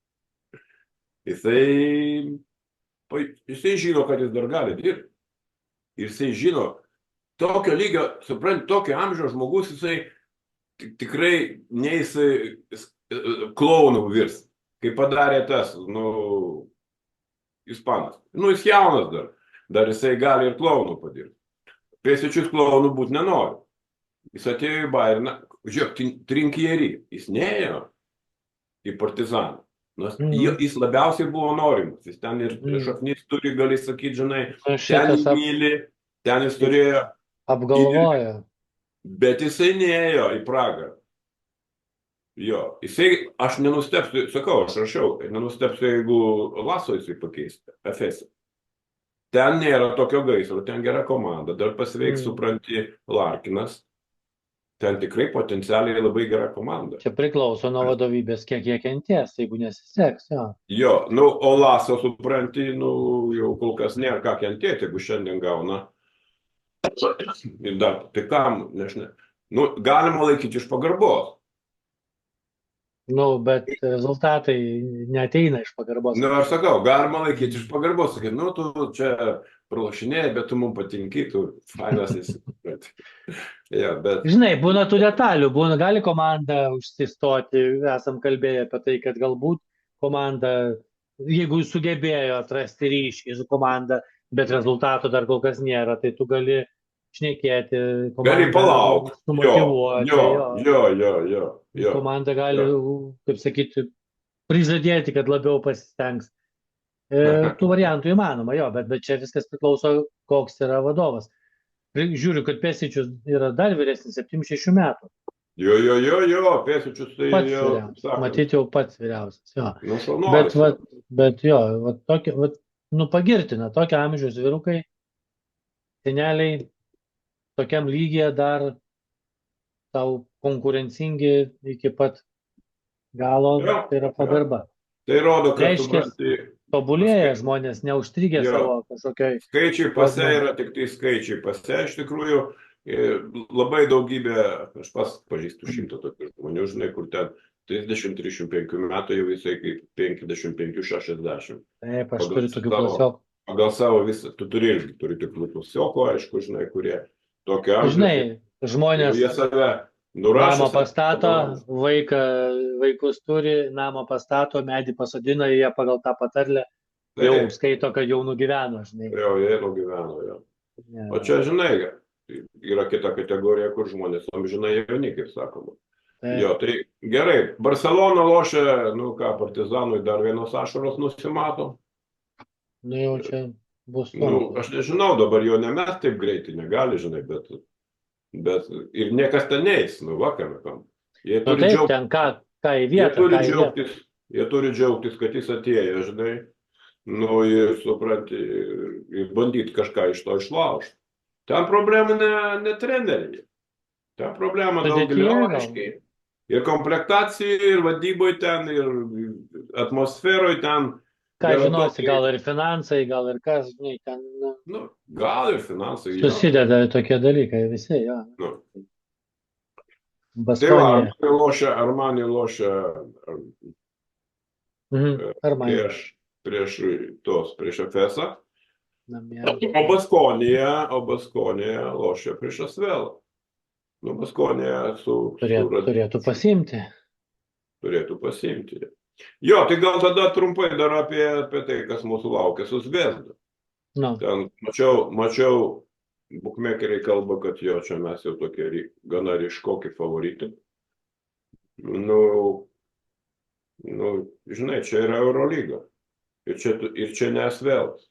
Jisai žino, kad jis dar gali dirbti. Jisai žino, tokio lygio, supranti, tokio amžiaus žmogus, jisai tikrai neįsai klounų virs. Kai padarė tas, ispanas. Jis jaunas dar. Dar jisai gali ir klounų padirbti. Pėsičius klounų būti nenori. Jis atėjo į Bayerną, žiūrėk, Trinkierį. Jis neėjo į Partizaną. Jis labiausiai buvo norimas. Jis ten ir šaknis turi, gali sakyti, žinai, ten jis myli, ten jis turėjo. Apgalvojo. Bet jisai neėjo į Pragą. Jo, aš nenustepsiu, sakau, aš rašiau, nenustepsiu, jeigu Laso jisai pakeistų, Efesą. Ten nėra tokio gaisro, ten gera komanda, dar pasveiks, supranti, Larkinas. Ten tikrai potencialiai labai gera komanda. Čia priklauso nuo vadovybės, kiek jie kenties, jeigu nesiseks, jo. Jo, o Laso, supranti, jau kol kas nėra ką kentėti, jeigu šiandien gauna. Ir dar, tai kam, nežinau. Galima laikyti iš pagarbos. Bet rezultatai neateina iš pagarbos. Aš sakau, galima laikyti iš pagarbos. Sakai, tu čia pralašinėjai, bet tu mums patinki, tu fainas esi. Žinai, būna tų detalių, gali komanda užsistoti, esam kalbėję apie tai, kad galbūt komanda, jeigu sugebėjo atrasti ryšį su komanda, bet rezultato dar kol kas nėra, tai tu gali šnekėti, gali palaukti, sumotyvuoti. Komanda gali, kaip sakyti, prižadėti, kad labiau pasistengs. Tų variantų įmanoma, bet čia viskas priklauso, koks yra vadovas. Žiūriu, kad Pėsičius yra dar vyresnis, 76 metų. Jo, Pėsičius tai Pats jau, kaip vyriausias. sakant, Matyt, jau pats vyriausias. Jo. nu Bet, šaunuolis va, yra. bet jo, va, tokie, va, nu pagirtina, tokio amžiaus vyrukai, seneliai, tokiam lygyje dar tau konkurencingi iki pat galo, Jo, tai yra jo. pagarba. Tai rodo, kad Reiškia, supranti, tobulėja skai- žmonės, neužstrigę jo, savo kažkokioj skaičiai pase dogmoj. yra tik tai skaičiai pase. Iš tikrųjų, labai daugybė, aš pas pažįstu 100 tokių žmonių, žinai, kur ten 30-35 metų jau visai kaip 55-60. Taip, aš Pagal turiu tokių savo, klasiokų. pagal savo visą, tu turi irgi, turi tikrų klasiokų, aišku, žinai, kurie tokio amžiaus, Žinai, jau žmonės jie save nurašė, namą pastato, padaužė. vaikus turi, namą pastato, medį pasodina, jie pagal tą patarlę jau Taip, skaito, kad jau nugyveno, žinai. jau jie nugyveno, jo. Ne, O čia, žinai, yra kita kategorija, kur žmonės amžinai jauni, kaip sakoma. Jo, taip. tai gerai, Barcelona lošia, nu ką, Partizanui dar vienos ašaros nusimato. Nu jau čia bus Nu, sunku. aš nežinau, dabar jo nemes taip greitai, negali, žinai, bet ir niekas ten neis, nu vakame kam. Jie Nu turi taip, džiaugtis, ten ką į jie vietą, turi ką į vietą. džiaugtis, jie turi džiaugtis, kad jis atėjo, žinai, nu ir supranti, ir bandyti kažką iš to išlaužti. Ten problema ne treneriai, ten problema daugelį Sudėtyje gal. aiškiai. Ir komplektacijai, ir vadyboje ten, ir atmosferoje ten. Ką žinosi, garantuotai, gal ir finansai, gal ir kas, žinai, ten nu, nu, gal ir finansai. Jo. susideda tokie dalykai visi, jo. Nu. Tai va, Baskonija. Armani lošia Ar man prieš Efesą, namie. o Baskonija lošia prieš Asvelą. Nu, Baskonija Turėtų pasiimti. turėtų pasiimti. Jo, tai gal tada trumpai dar apie tai, kas mūsų laukia su Zvezda. Nu, Ten mačiau, bukmekeriai kalba, kad jo, čia mes jau tokie gana ryškoki favoritai. Nu, žinai, čia yra Eurolyga. Ir čia ne Asvelas.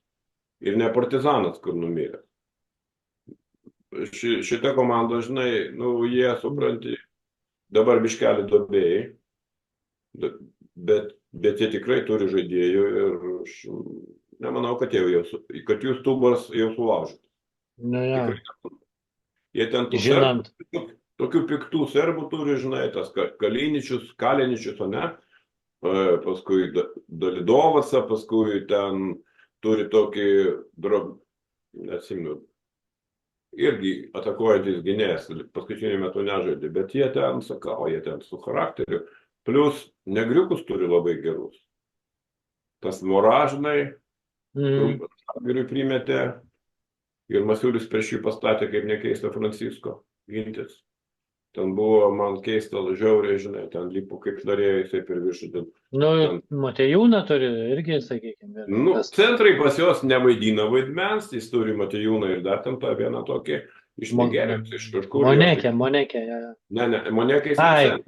Ir ne Partizanas, kur numirė. Šita komanda, žinai, nu, jie, supranti, dabar biškelį duobėjai, bet jie tikrai turi žaidėjų ir aš nemanau, kad jų stuburas jau sulaužytas. nu jo, Jie ten tų žinant, tokių piktų serbų turi, žinai, tas Kaliničius, o ne? Paskui Dalidovasą, paskui ten turi tokį, neatsimenu, irgi atakuojantis gynėjas, paskutiniu metu nežaidė, bet jie ten, sakau, jie ten su charakteriu, plus negriukus turi labai gerus. Tas Moražnai, Žalgiriui primetė ir Masiulis prieš jį pastatė, kaip nekeista, Francisko gintis. Ten buvo, man keista, žiauriai, žinai, ten lipo kaip norėjo, jisai per viršų. nu, Matejūną turi irgi, sakykime. Nu, centrai pas jos nevaidina vaidmens, jis turi Matejūną ir dar ten tą vieną tokį iš Nigerijos, iš kažkur. Monekė, jo. Ne, Monekė jis Ai, ne.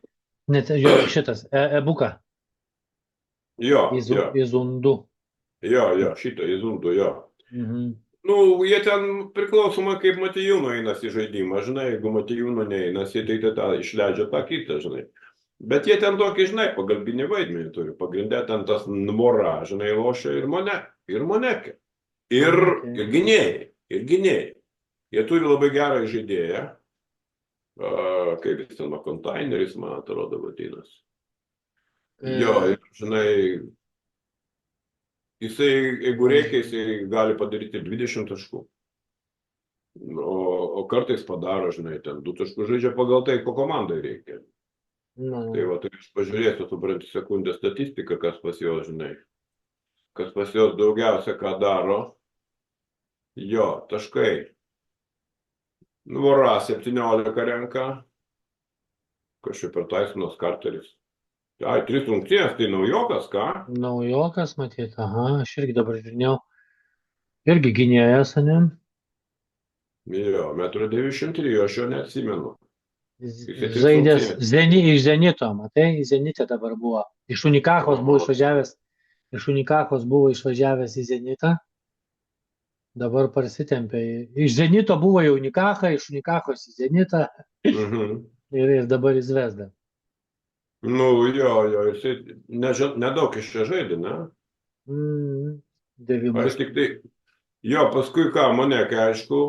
net jo šitas, Ebuka, Jo, Izundu. šito Izundu, jo. Mhm. Nu, jie ten priklausomai kaip Matejūno einas į žaidimą, žinai, jeigu Matejūno neeinas, jie tai tą išleidžia tą kitą, žinai. Bet jie ten tokį, žinai, pagalbinį vaidmenį turi. Pagrindė ten tas Mora, žinai, lošia ir Monekė. Ir gynėjai. Jie turi labai gerą žaidėją. Kaip jis ten, kontaineris, man atrodo, vadinasi. Jo, ir, žinai, jisai, jeigu reikia, jisai gali padaryti 20 taškų. O kartais padaro, žinai, ten 2 taškus žaidžia pagal tai, ko komandai reikia. Tai va, tai aš pažiūrėsiu, suprantu, sekundę statistiką, kas pas juos, žinai. Kas pas juos daugiausia ką daro. Jo, taškai. Vora 17 renka. Kažkaip per Taisonas Karteris. Ai, 3 rungtynės, tai naujokas, ką? Naujokas, matyt, aha, aš irgi dabar žiūrėjau. Irgi gynėjas, ne? Jo, 1,93 m, aš jo neatsimenu. Žaidęs iš Zenito, matai, Zenite dabar buvo. Iš Unikachos buvo išvažiavęs į Zenitą. Dabar parsitempė. Iš Zenito buvo į Unikachą, iš Unikachos į Zenitą. ir dabar jis Zvezda. Nu, jo, jisai nedaug iš čia žaidė, ne? Devimas. Aš tik tai, jo, paskui ką, Moneke, aišku,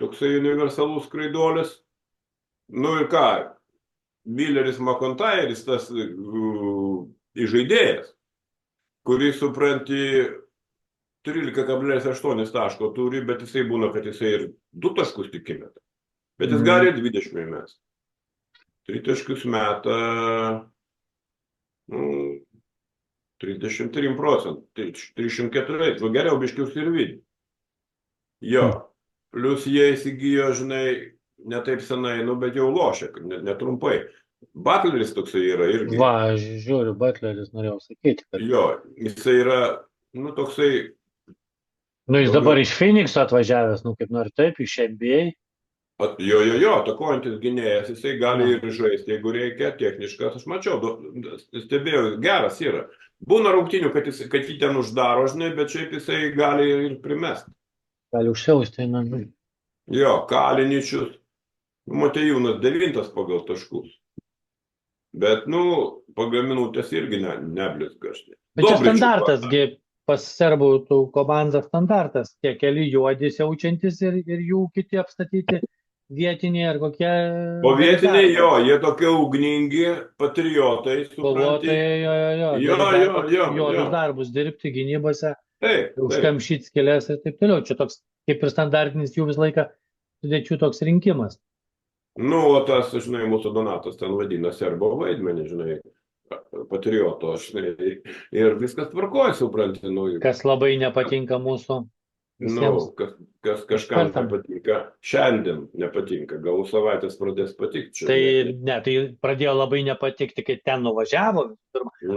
toksai universalus skraiduolis. Nu ir ką, Milleris McIntyre'is tas įžaidėjas, kurį supranti 13,8 taško turi, bet jisai būna, kad jisai ir 2 taškus tik įmeta. Bet jis gali 20 mes. 3 taškus meta 33 procentų, 304, geriau biškius ir vidį. Jo, plus jie įsigijo, žinai, ne taip senai, nu, bet jau lošia, netrumpai. Butleris toksai yra irgi. Va, aš žiūriu, Butleris norėjau sakyti, kad... Jo, jisai yra, nu, toksai... Nu, jis dabar iš Phoenix'o atvažiavęs, nu, kaip nori taip, iš NBA. Jo, atakuojantis gynėjas, jisai gali ir žaisti, jeigu reikia, techniškas, aš mačiau, stebėjau, geras yra. Būna rungtynių, kad jį ten uždaro, žinai, bet šiaip jisai gali ir primesti. Gali užsiausti, na. Jo, Kaliničius, Matejūnas 9 pagal taškus. Bet, nu, pagal minutės irgi neblizgaštai. Bet čia standartas, pas serbų tų komandų standartas, tie keli juodi siaučiantis ir jų kiti apstatyti vietiniai ar kokie... O vietiniai, jo, jie tokie ugningi, patriotai, supranti. Kovotojai, jo. Juodus darbus dirbti gynybose, užkamšyti skėlės ir taip toliau. Čia toks, kaip ir standartinis jų visą laiką sudėčių toks rinkimas. Nu, o tas, žinai, mūsų Donatas ten vadina serbo vaidmenį, žinai, patrioto, žinai, ir viskas tvarkoja, supranti. Nu, kas labai nepatinka mūsų visiems. Nu, kas kažkam nepatinka, šiandien nepatinka, gal savaitės pradės patikti. Tai pradėjo labai nepatikti, kai ten nuvažiavo,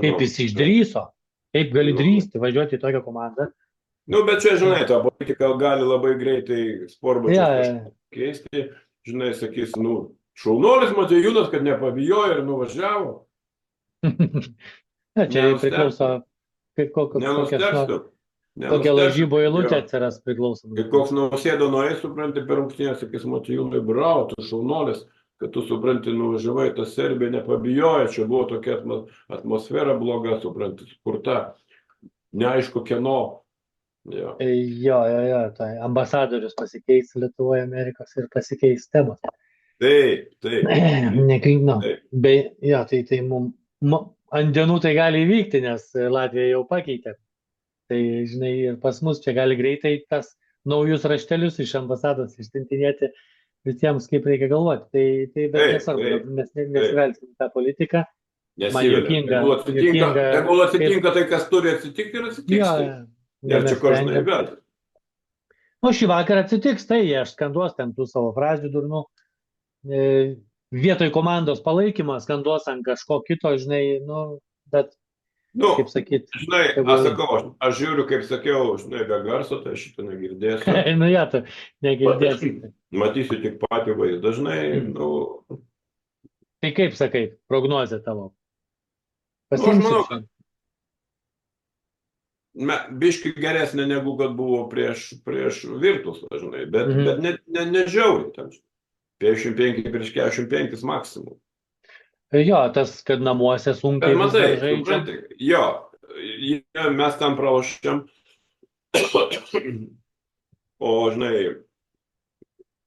kaip jis išdryso, kaip gali drįsti važiuoti į tokią komandą. Nu, bet čia, žinai, ta politika gali labai greitai sportbačius keisti. Žinai, sakys, nu, šaunuolis Matejūnas, kad nepabijojo ir nuvažiavo. Čia priklauso, kokia lažybo eilutė atsiras priklausomai. Kaip koks Nausėda nueis, supranti, per rungtynės, sakys Matejūnai, bravo, tu šaunuolis, kad tu, supranti, nuvažiavai, ta Serbija nepabijojo, čia buvo tokia atmosfera bloga, supranti, skurta, neaišku kieno. Jo, tai ambasadorius pasikeis Lietuvoje, Amerikos ir pasikeis temos. Taip. Nekrinkno. Tai mums ant dienų tai gali įvykti, nes Latvija jau pakeitė. Tai, žinai, ir pas mus čia gali greitai tas naujus raštelius iš ambasados išsintinėti visiems, kaip reikia galvoti. Tai bet nesvarbu, mes nesivelsim tą politiką. Man juokinga. Tegul atsitinka tai, kas turi atsitikti ir atsitiks. Ir čia ko žinai vėl. Nu, šį vakarą atsitiks, tai aš skanduos ten tų savo frazių durnų. Vietoj komandos palaikymas skanduos ant kažko kito, žinai, nu, bet, kaip sakyt. Žinai, aš žiūriu, kaip sakiau, žinai, be garso, tai šitą negirdėsiu. Nu, tu negirdėsi. Matysiu tik patį vaizdą, dažnai, nu. Tai kaip sakai, prognozė tavo? Aš manau, biški geresnė negu kad buvo prieš Virtus, žinai, bet nežiauriai ten. 55 prieš 45 maksimum. Jo, tas, kad namuose sunkiai žaidžiam. Jo, mes tam pralošėm. O, žinai,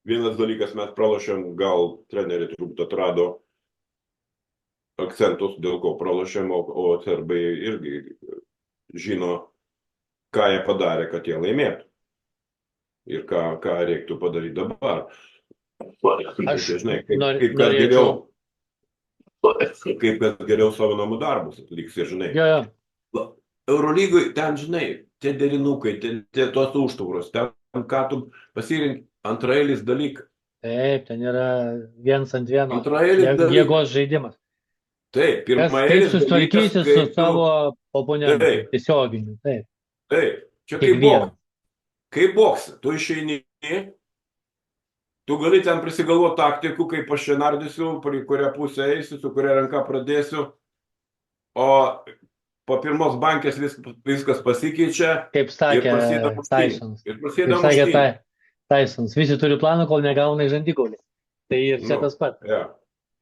vienas dalykas mes pralošėm, gal treneriai turbūt atrado akcentus, dėl ko pralošėm, o serbai irgi žino, ką jie padarė, kad jie laimėtų. Ir ką reiktų padaryti dabar. Aš žinai, norėčiau. Kaip geriau savo namų darbus atliks, žinai. Eurolygoj ten, žinai, tie derinukai, tie tos užtvaros, ten ką tu pasirink antraeilis dalykas. Taip, ten yra viens ant vieno jėgos žaidimas. Taip, pirmaeilis dalykas. Kaip susitvarkysi su savo oponentu, tiesioginiu. Taip, čia kaip boksas, tu išeini, tu gali ten prisigalvoti taktikų, kaip aš čia nardysiu, į kurią pusę eisiu, su kuria ranka pradėsiu, o po pirmos bankės viskas pasikeičia. Kaip sakė Tysons, visi turi planą, kol negauna į žandikaulį. Tai ir čia tas pats.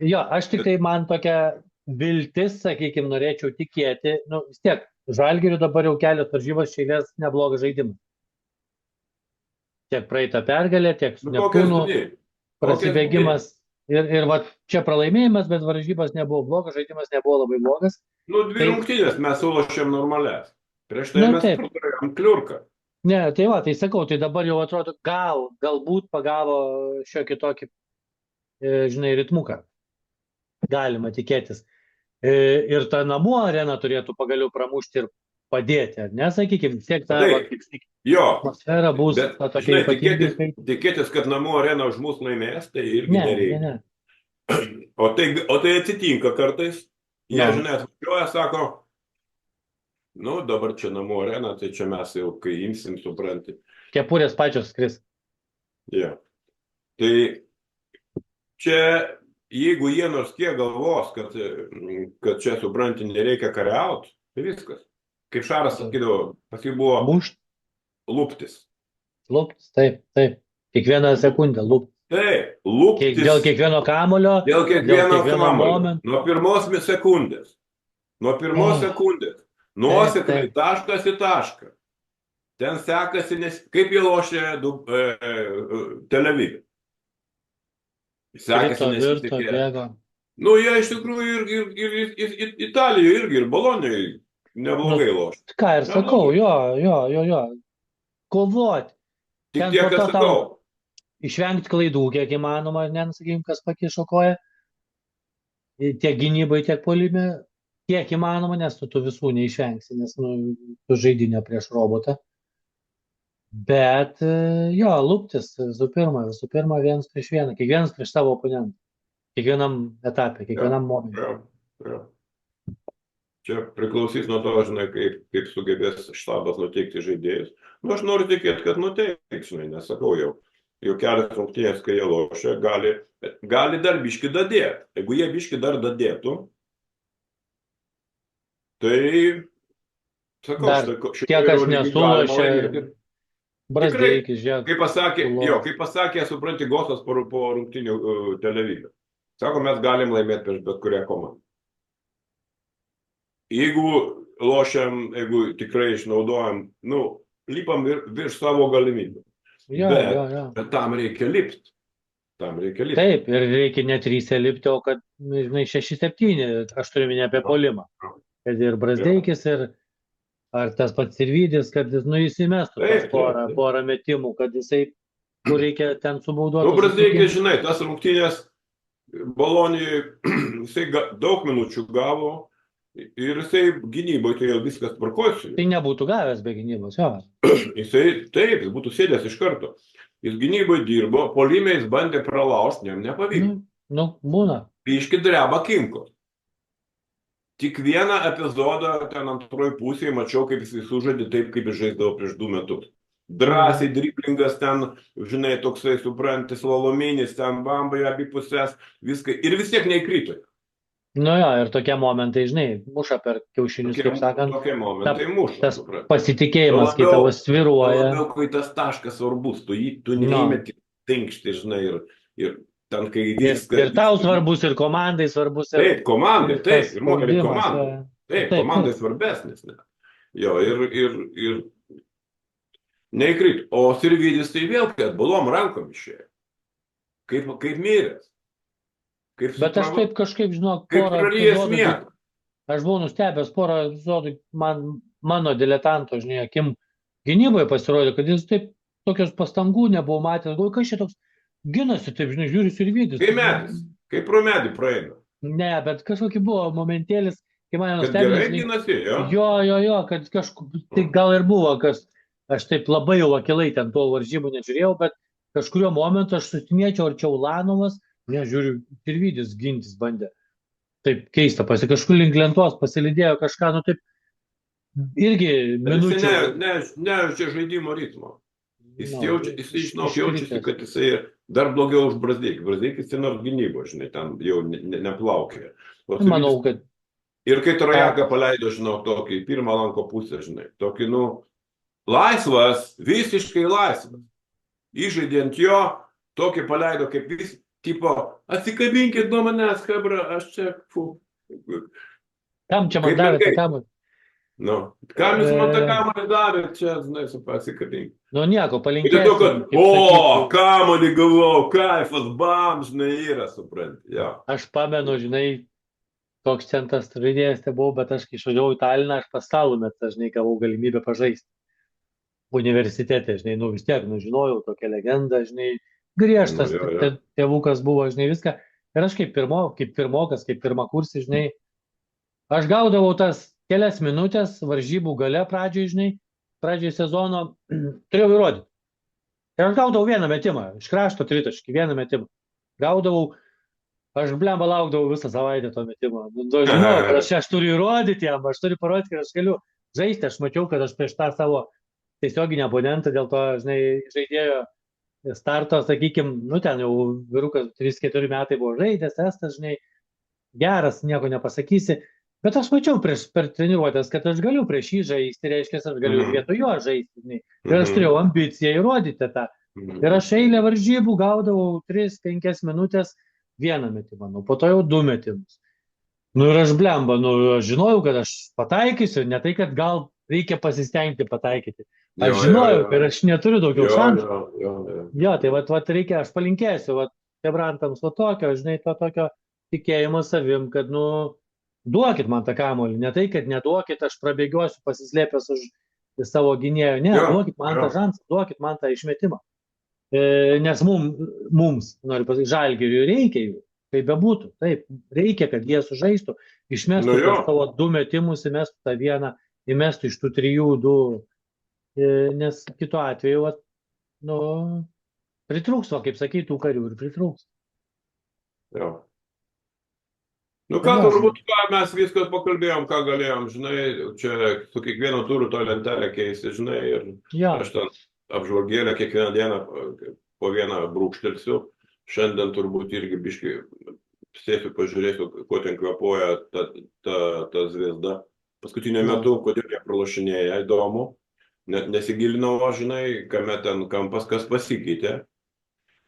Jo, aš tik tai man tokia viltis, sakykime, norėčiau tikėti, nu vis tiek, Žalgiriui dabar jau kelios varžybos iš eilės neblogas žaidimas. Tiek praeitą pergalę, tiek su Nu, kokias Neptūnu dvi. Kokias dvi. prasibėgimas. Ir va, čia pralaimėjimas, bet varžybos nebuvo blogas, žaidimas nebuvo labai blogas. Nu, dvi Tai, rungtynės mes sulošėm normalias. Prieš tai nu mes taip, praturėjom kliurką. ne, tai va, tai sakau, tai dabar jau atrodo, galbūt pagavo šiokį tokį, žinai, ritmuką. Galima tikėtis. Ir ta namų arena turėtų pagaliau pramušti ir padėti, ar ne, sakykime, vis tiek ta, va, Taip, kaip sakyt, jo, atmosfera bus bet, ta tokia žinai, ypatinga. tikėtis, kad namų arena už mus laimės, tai irgi Ne, ne, nereikia. ne. O tai atsitinka kartais. Jie, No. žinai, atvažiuoja, sako, nu, dabar čia namų arena, tai čia mes jau, kai imsim, supranti. Kepurės pačios skris. Ja. Tai čia, jeigu jie nors kiek galvos, kad čia, supranti, nereikia kariauti, tai viskas. Kaip Šaras sakydavo, pas jį buvo Mušt, luptis. luptis, taip, taip. Kiekvieną sekundę luptis. Taip, luptis. Dėl kiekvieno kamulio, Dėl kiekvieno kamulio. momento. Nuo pirmos sekundės. Nuo pirmos sekundės. Nuosekliai taškas į tašką. Ten sekasi, kaip jie lošė Tel Avive. Sekasi nesitikėti. Nu, jie iš tikrųjų ir Italijoje irgi, ir Bolonijoje neblogai lošė. Ką ir sakau, jo. Kovoti. Tik tiek, kad sakau. Išvengti klaidų, kiek įmanoma, nesakykim, kas pakišo koją. Tiek gynybai, tiek puolime, kiek įmanoma, nes tu visų neišvengsi, nes tu žaidinio prieš robotą. Bet jo, luptis visų pirma, vienas prieš vieną, kiekvienas prieš savo oponentą. Kiekvienam etapė, kiekvienam momentui. Ja. Čia priklausys nuo to, žinai, kaip sugebės štabas nuteikti žaidėjus. Nu, aš noriu tikėti, kad nuteiks, žinai, nesakau jau. Jau kelias rungtynės, kai jie lošia, gali dar biškį dadėti. Jeigu jie biškį dar dadėtų, tai, sakau, tie, kas nesulošia, Brazdeikis, žiūrėk. Kaip pasakė, supranti, Gosas po rungtynių Tel Avive. Sako, mes galim laimėti prieš bet kurią komandą. Jeigu lošiam, jeigu tikrai išnaudojam, lipam virš savo galimybių. Bet tam reikia lipti. Taip, ir reikia ne 3 lipti, o kad, žinai, 6-7, aš turiu minėti apie puolimą. Kad ir Brazdeikis, ir ar tas pats Sirvydis, kad jis įmestų porą metimų, kad jisai, kur reikia ten subauduoti. Brazdeikis, žinai, tas rungtynės Bolonijoje, jisai daug minučių gavo ir jisai gynyboje, tai jau viskas tvarkosi. Tai nebūtų gavęs be gynybos, jo. Jis būtų sėdęs iš karto. Jis gynyboje dirbo, puolime jis bandė pralaužti, jam nepavyko. Būna. Biškį dreba kinkos. Tik vieną epizodą ten antroji pusėje mačiau, kaip jis sužaidė taip, kaip jis žaisdavo prieš 2 metus. Drąsiai driblingas ten, žinai, toksai, suprantis, lalominis, ten bambai abi pusės, viską. Ir vis tiek neįkrito. Nu jo, ir tokie momentai, žinai, muša per kiaušinius, kaip sakant. Tokie momentai muša. Tas pasitikėjimas, kai tavo sviruoja. Labiau, kai tas taškas svarbus, tu neįmeti tinkšti, žinai, ir ten, kai viskas. Ir tau svarbus, ir komandai svarbus. Taip, komandai, taip, ir moteriai komandai. Taip, komandai svarbesnis. Jo, ir neįkrito. O Sirvydis tai vėl, kad balom rankom išėjo. Kaip miręs. Bet aš taip kažkaip, žinok, aš buvau nustebęs porą epizodų, mano diletanto, žinai, akim gynyboje pasirodė, kad jis taip tokios pastangų nebuvo matęs. Gal kas čia toks ginasi, taip, žinai, žiūri Sirvydis. Kaip pro medį praeina. Ne, bet kažkokį buvo momentėlis, kai mane nustebino. Kad gerai ginasi, jo? Jo, kad tai gal ir buvo, aš taip labai jau akilai ten to varžybų nežiūrėjau, bet kažkurio momentu aš susimėčiau arčiau Ulanovas, žiūriu, Sirvydis gintis bandė. Taip keista, kažkur link lentos pasilidėjo kažką, taip, irgi minučių. Nejaučia žaidimo ritmo. Jis jaučiasi, kad jisai dar blogiau už Brazdeikį. Brazdeikis ten nors gynybo, žinai, ten jau neplaukė. Manau, kad... Ir kai Trajaką paleido, žinau, tokį pirmą lanko pusę, žinai, tokį, laisvas, visiškai laisvas. Įžaidė ant jo, tokį paleido kaip vis, tipo, Atsikabinkit nuo manęs, kabra, aš čia, Kam čia man kaip davėte mergai. kamuolį? Nu, kam jūs man tą E, kamuolį davėt, čia, žinai, atsikabinkit. nu nieko, Ir dėl to, kad, palinkėsim, kaip sakyt, kamuolį gavau, kaifas, bam, žinai, yra, supranti, jo. aš pamenu, žinai, koks ten tas žaidėjas te buvau, bet aš kai išvažiavau į Taliną, aš pas Salumės, žinai, gavau galimybę pažaisti universitete, žinai, nu vis tiek, nu žinojau tokią legendą, žinai, Nu, griežtas jo, jo. tėvukas buvo, žinai, viską. Ir aš kaip pirmokas, kaip pirmakursis, žinai, aš gaudavau tas kelias minutės varžybų gale pradžioj, žinai, pradžioj sezono, turėjau įrodyti. Ir aš gaudavau vieną metimą, iš krašto tritaškį, vieną metimą. Gaudavau, aš blemba laukdavau visą savaitę to metimo. Nu, žinau, kad aš turiu įrodyti jam, aš turiu parodyti, kad aš galiu žaisti. Aš mačiau, kad aš prieš tą savo tiesioginį oponentą, dėl to, žinai, žaidėjo starto, sakykime, nu ten jau vyrukas 3-4 metai buvo žaidęs, estas, žinai, geras, nieko nepasakysi. Bet aš mačiau per treniruotės, kad aš galiu prieš jį žaisti, reiškia, aš galiu ir vietoj jo žaisti. Žinai. Ir aš turėjau ambiciją įrodyti tą. Ir aš eilę varžybų gaudavau 3-5 minutės vieną metimą, nu, po to jau 2 metimus. Nu ir aš blemba, nu, aš žinojau, kad aš pataikysiu, ne tai, kad gal reikia pasistengti pataikyti. Aš žinojau, kad aš neturiu daugiau šansų. Jo, tai vat reikia, aš palinkėsiu, tebrantams va tokio, žinai, to tokio tikėjimo savim, kad, nu, duokit man tą kamuolį, ne tai, kad neduokit, aš prabėgiosiu pasislėpęs už savo gynėjo, ne, duokit man tą šansą, duokit man tą išmetimą. Nes mums, noriu pasakyti, Žalgiriui reikia jų, kaip bebūtų, taip, reikia, kad jie sužaistų, išmestų savo 2 metimus, įmestų tą vieną, įmestų iš tų 3-2, nes kitu atveju, nu, pritrūks, kaip sakytų, karių ir pritrūks. Jo. Nu ką, turbūt, mes viskas pakalbėjom, ką galėjom, žinai, čia su kiekvieno turiu to lentelę keisti, žinai, ir aš ten apžvalgėlę kiekvieną dieną po vieną brūkštelsiu. Šiandien turbūt irgi biškai sėsiu, pažiūrėsiu, kuo ten kvepuoja ta zviesda. Paskutiniu metu, kodėl jie pralošinėja, įdomu. Nesigilinau, žinai, kame ten kampas, kas pasikeitė.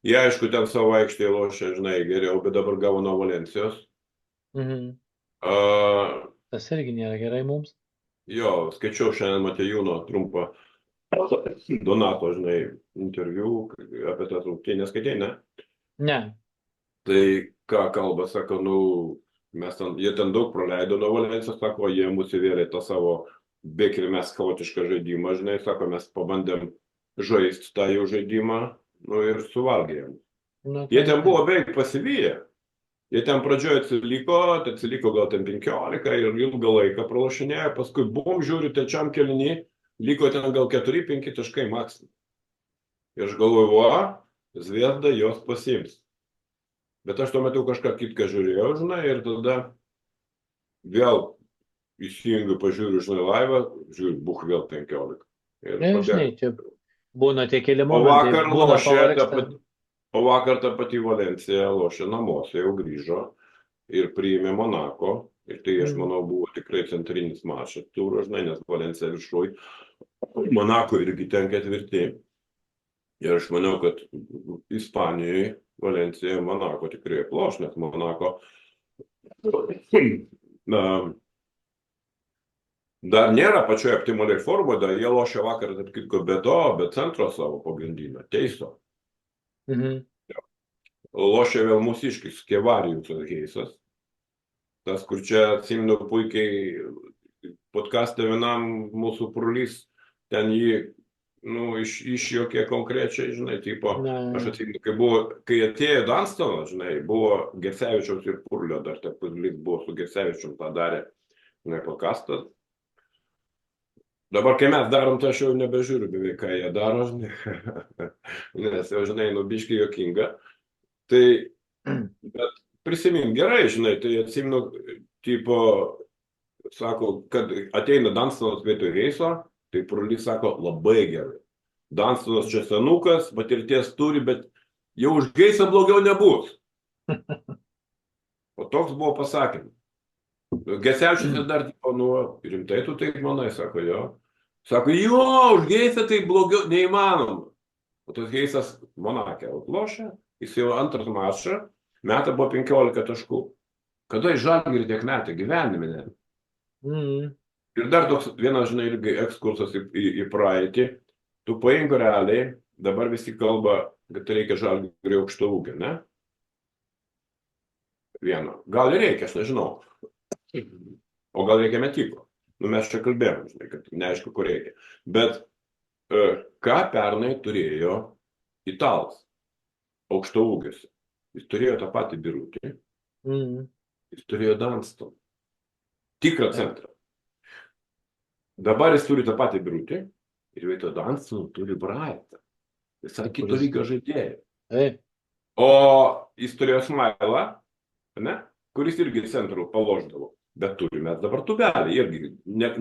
Jie, aišku, ten savo aikštėje lošia, žinai, geriau, bet dabar gavo nuo Valencijos. Tas irgi nėra gerai mums. Jo, skaičiau šiandien Matejūno trumpą Donato, žinai, interviu apie tą rungtynę, skaitei, ne? Ne. Tai ką kalba, sako, nu, jie ten daug praleido nuo Valencijos, sako, jie mus įvėlė tą savo bėk ir mes chaotišką žaidimą, žinai, sako, mes pabandėm žaisti tą jų žaidimą, nu ir suvalgėjom. Jie ten buvo beveik pasivyję. Jie ten pradžioje atsiliko gal ten 15 ir ilgą laiką pralošinėjo, paskui buvom, žiūriu, trečiam kėlinį, liko ten gal 4-5 taškai maksimum. Ir aš galvoju, Zvezda jos pasiims. Bet aš tuo metu kažką kitką žiūrėjau, žinai, ir tada vėl įsijungiu, pažiūriu, žinai, laivą, žiūriu, buch vėl 15. Ne, žinai, čia būna tie keli momentai, būna pavargsta. O vakar ta pati Valencija lošė namuose, jau grįžo ir priėmė Monako. Ir tai, aš manau, buvo tikrai centrinis mačas turo, žinai, nes Valencija viršuoj. Monako irgi ten 4. Ir aš manau, kad Ispanijoje Valencija Monako tikrai ploš, nes Monako dar nėra pačioje optimaliai formoje, dar jie lošė vakar, tarp kitko, be centro savo pagrindinio, Teiso. Lošia vėl mūsiškis, Kevarijus Heisas. Tas, kur čia atsimenu puikiai podcast'e vienam mūsų prulys, ten jį, nu, išjokė konkrečiai, žinai, tipo, aš atsimenu, kai atėjo Dunstonas, žinai, buvo Gecevičiaus ir Purlio, dar taip prulys buvo su Gecevičium padarė, žinai, podcast'ą. Dabar, kai mes darom, tai aš jau nebežiūriu beveik, ką jie daro, žinai, nes jau, žinai, biškai juokinga. Tai, bet prisimink gerai, žinai, tai atsimenu, tipo, sako, kad ateina Dunstonas vietoj Heiso, tai Prulys sako, labai gerai. Dunstonas čia senukas, patirties turi, bet jau už Heisą blogiau nebus. O toks buvo pasakymas. Gecevičius dar, tipo, nu, rimtai tu taip manai, sako, jo. Sako, jo, už Heisą tai blogiau, neįmanoma. O tas Heisas Monake lošia, jis jau antras mačą, Meta buvo 15 taškų. Kada į Žalgirį tiek metė gyvenime? Ne? Mm. Ir dar toks vienas, žinai, irgi ekskursas į praeitį. Tu paimk realiai, dabar visi kalba, kad reikia Žalgirį aukšto ūgio, ne? Vieno. Gal ir reikia, aš nežinau. O gal reikia metiko. Nu, mes čia kalbėjom, žinai, kad neaišku, kur reikia. Bet ką pernai turėjo Italas aukšto ūgiuose? Jis turėjo tą patį Birutį, Mm. jis turėjo Dunston. Tikrą centrą. Dabar jis turi tą patį Birutį ir vietoj Dunston turi Brightą. Visai kito lygio žaidėjų. Taip. O jis turėjo Smailą, ne? Kuris irgi centrų paloždavo. Bet turime dabar Tubelį, irgi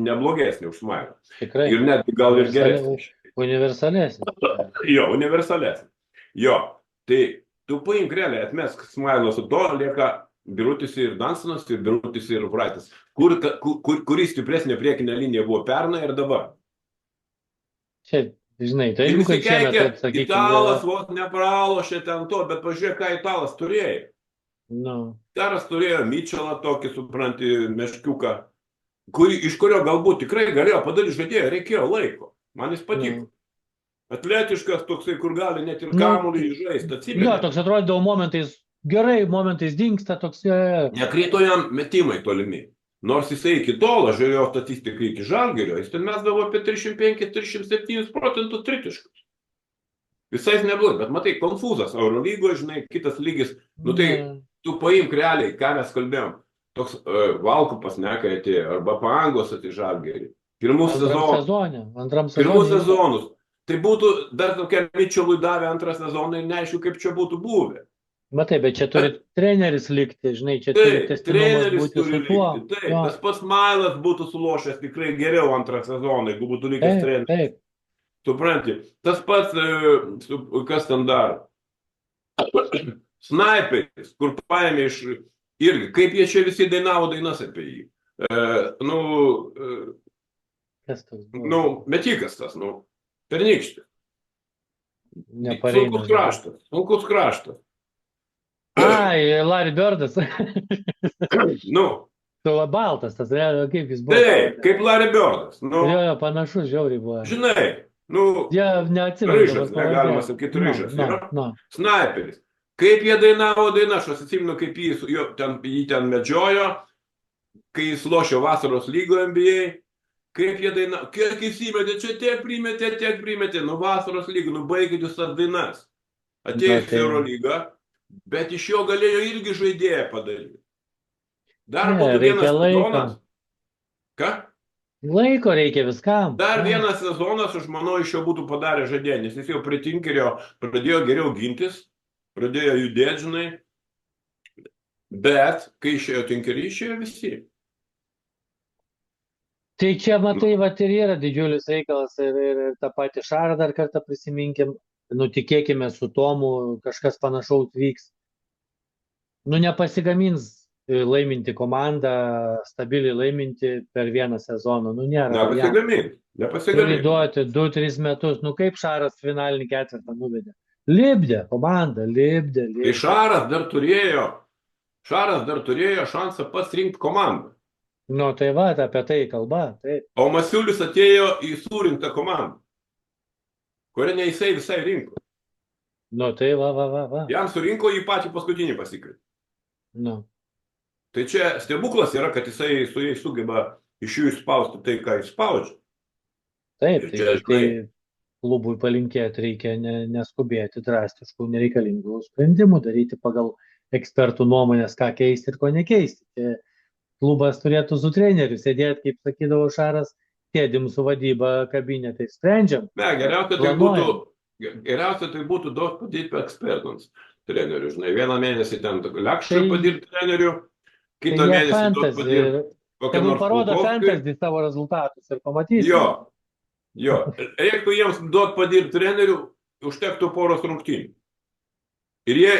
neblogesnį už Smailą. Tikrai. Ir net gal ir geresnį. Universalesnė. Jo, universalesnį. Jo, tai tu paimk realiai, atmesk Smailą su to, lieka Birutis ir Dunstonas, ir Birutis ir Brightas. Kuri stipresnė priekinė linija buvo pernai ir dabar? Čia, žinai, tai Ir jeigu visi kaip šiemet, keikia, taip sakykime, Italas vos nepralošė ten to, bet pažiūrėk, ką Italas turėjo. nu, Italas turėjo Mitchellą tokį, supranti, meškiuką, iš kurio galbūt tikrai galėjo padaryti žaidėją, reikėjo laiko. Man jis patiko. nu. Atletiškas toksai, kur gali net ir Nu, kamuolį žaisti, Jo, atsimeni. toks atrodydavo momentais, gerai, momentais dingsta, toks, Nekrito jam metimai tolimi. Nors jisai iki tol, aš žiūrėjau statistiką iki Žalgirio, jis ten mesdavo apie 35-37% tritiškus. Visais neblogai, bet matai, konfūzas. Eurolygoje, žinai, kitas lygis. Nu tai tu paimk realiai, ką mes kalbėjom. Toks Valkupas, ne, kai atėjo, arba Pangos atėjo Žalgirį. Pirmus antram pirmus sezone. sezonus. Tai būtų dar tokia Mitchellui davė antrą sezoną ir neaišku, kaip čia būtų buvę. Matai, bet čia turi treneris likti, žinai, čia turi Taip, tęstinumas treneris būti turi su tuo. likti. Taip, Jo. tas pats Mailas būtų sulošęs tikrai geriau antrą sezoną, jeigu būtų likęs Taip, treneris. taip. Supranti, tas pats, kas ten dar, Snaiperis, kur paėmė iš, irgi, kaip jie čia visi dainavo dainas apie jį. Kas toks buvo? Metikas tas, pernykštis. Nepareina. Sunkus kraštas. Ai, Larry Birdas. Nu, Baltas, tas, kaip jis buvo. taip, kaip Larry Birdas. Jo, panašus žiauriai buvo. Žinai, Jie neatsimenu. Ryžas, negalima sakyti Ryžas. Snaiperis. Kaip jie dainavo dainą, aš atsimenu, kaip jį ten medžiojo, kai jis lošė vasaros lygo NBA, kaip jie dainavo, kiek jis įmetė, čia tiek primetė, vasaros lygo, baigit jūs tas dainas. Atėjo į Eurolygą, bet iš jo galėjo irgi žaidėją padaryti. Dar būtų vienas sezonas. Ką? Laiko reikia viskam. Dar vienas sezonas, aš manau, iš jo būtų padarę žaidėją, nes jis jau prie Tinkerio pradėjo geriau gintis, pradėjo judėti, žinai, bet kai išėjo Tinkerį, išėjo visi. Tai čia, matai, ir yra didžiulis reikalas ir tą patį Šarą dar kartą prisiminkim, tikėkime su Tomu, kažkas panašaus vyks. Nepasigamins laiminti komandą, stabiliai laiminti per vieną sezoną, nėra. Nepasigamins. Turi duoti 2-3 metus, kaip Šaras finalinį ketvirtą nuvedė. Lipdė, komanda, lipdė. Tai Šaras dar turėjo šansą pats rinkti komandą. Tai va, apie tai kalba, taip. O Masiulis atėjo į surinktą komandą, kurią ne jisai visai rinko. Tai va. Jam surinko jį patį paskutinį pasikrit. Tai čia stebuklas yra, kad jisai su jais sugeba iš jų išspausti tai, ką išspaudžia. Taip, tai klubui palinkėti reikia neskubėti drastiškų nereikalingų sprendimų, daryti pagal ekspertų nuomonės, ką keisti ir ko nekeisti. Klubas turėtų su treneriu sėdėti, kaip sakydavo Šaras, sėdim su vadyba kabinete, sprendžiam. Ne, geriausia tai būtų daug padėti ekspertams trenerių. Žinai, vieną mėnesį ten Lekšui padirti trenerių, kitą mėnesį daug padirti. Tegul parodo fantasy savo rezultatus ir pamatysi. Jo. Reiktų jiems duoti padirti trenerių, užtektų poros rungtynių. Ir jie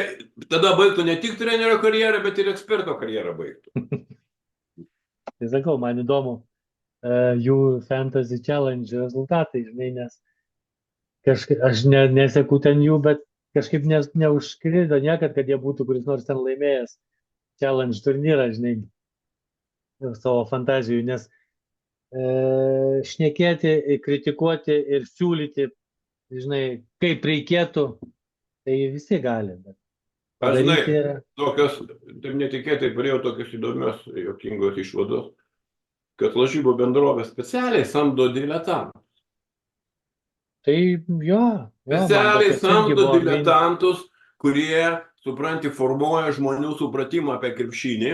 tada baigtų ne tik trenerio karjerą, bet ir eksperto karjerą baigtų. Tai sakau, man įdomu jų fantasy challenge rezultatai, žinai, nes aš neseku ten jų, bet kažkaip neužskrido niekad, kad jie būtų kuris nors ten laimėjęs challenge turnyrą, žinai, savo fantazijų, nes šnekėti, kritikuoti ir siūlyti, žinai, kaip reikėtų, tai visi gali, bet Aš žinai, padaryti yra. tokios, taip netikėtai priėjau tokios įdomios, jokingos išvados, kad lažybų bendrovė specialiai samdo diletantus. Tai jo, man Specialiai tokios irgi samdo buvo diletantus, kurie, supranti, formuoja žmonių supratimą apie krepšinį.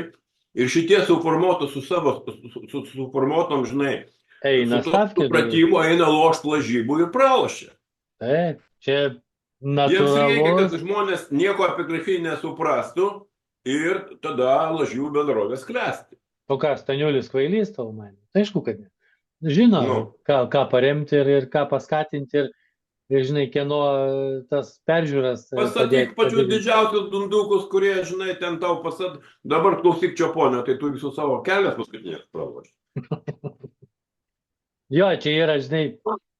Ir šitie suformuotų su savo, suformuotom, žinai, eina su to stavti. supratimu eina lošt lažybų ir pralošia. Taip, čia Jiems reikia, kad natūralus. žmonės nieko apie krepšinį nesuprastų ir tada lažybų bendrovės klesti. O ką, Staniulis kvailys tau man? Tai aišku, kad ne. Žino, Nu. ką paremti ir ką paskatinti ir žinai, kieno tas peržiūras Pasakyk pačius didžiausius dundukus, kurie, žinai, ten tau pasat. Dabar klausyk Čioponio, tai tu visų savo kelias paskutinės praloši. Jo, čia yra, žinai,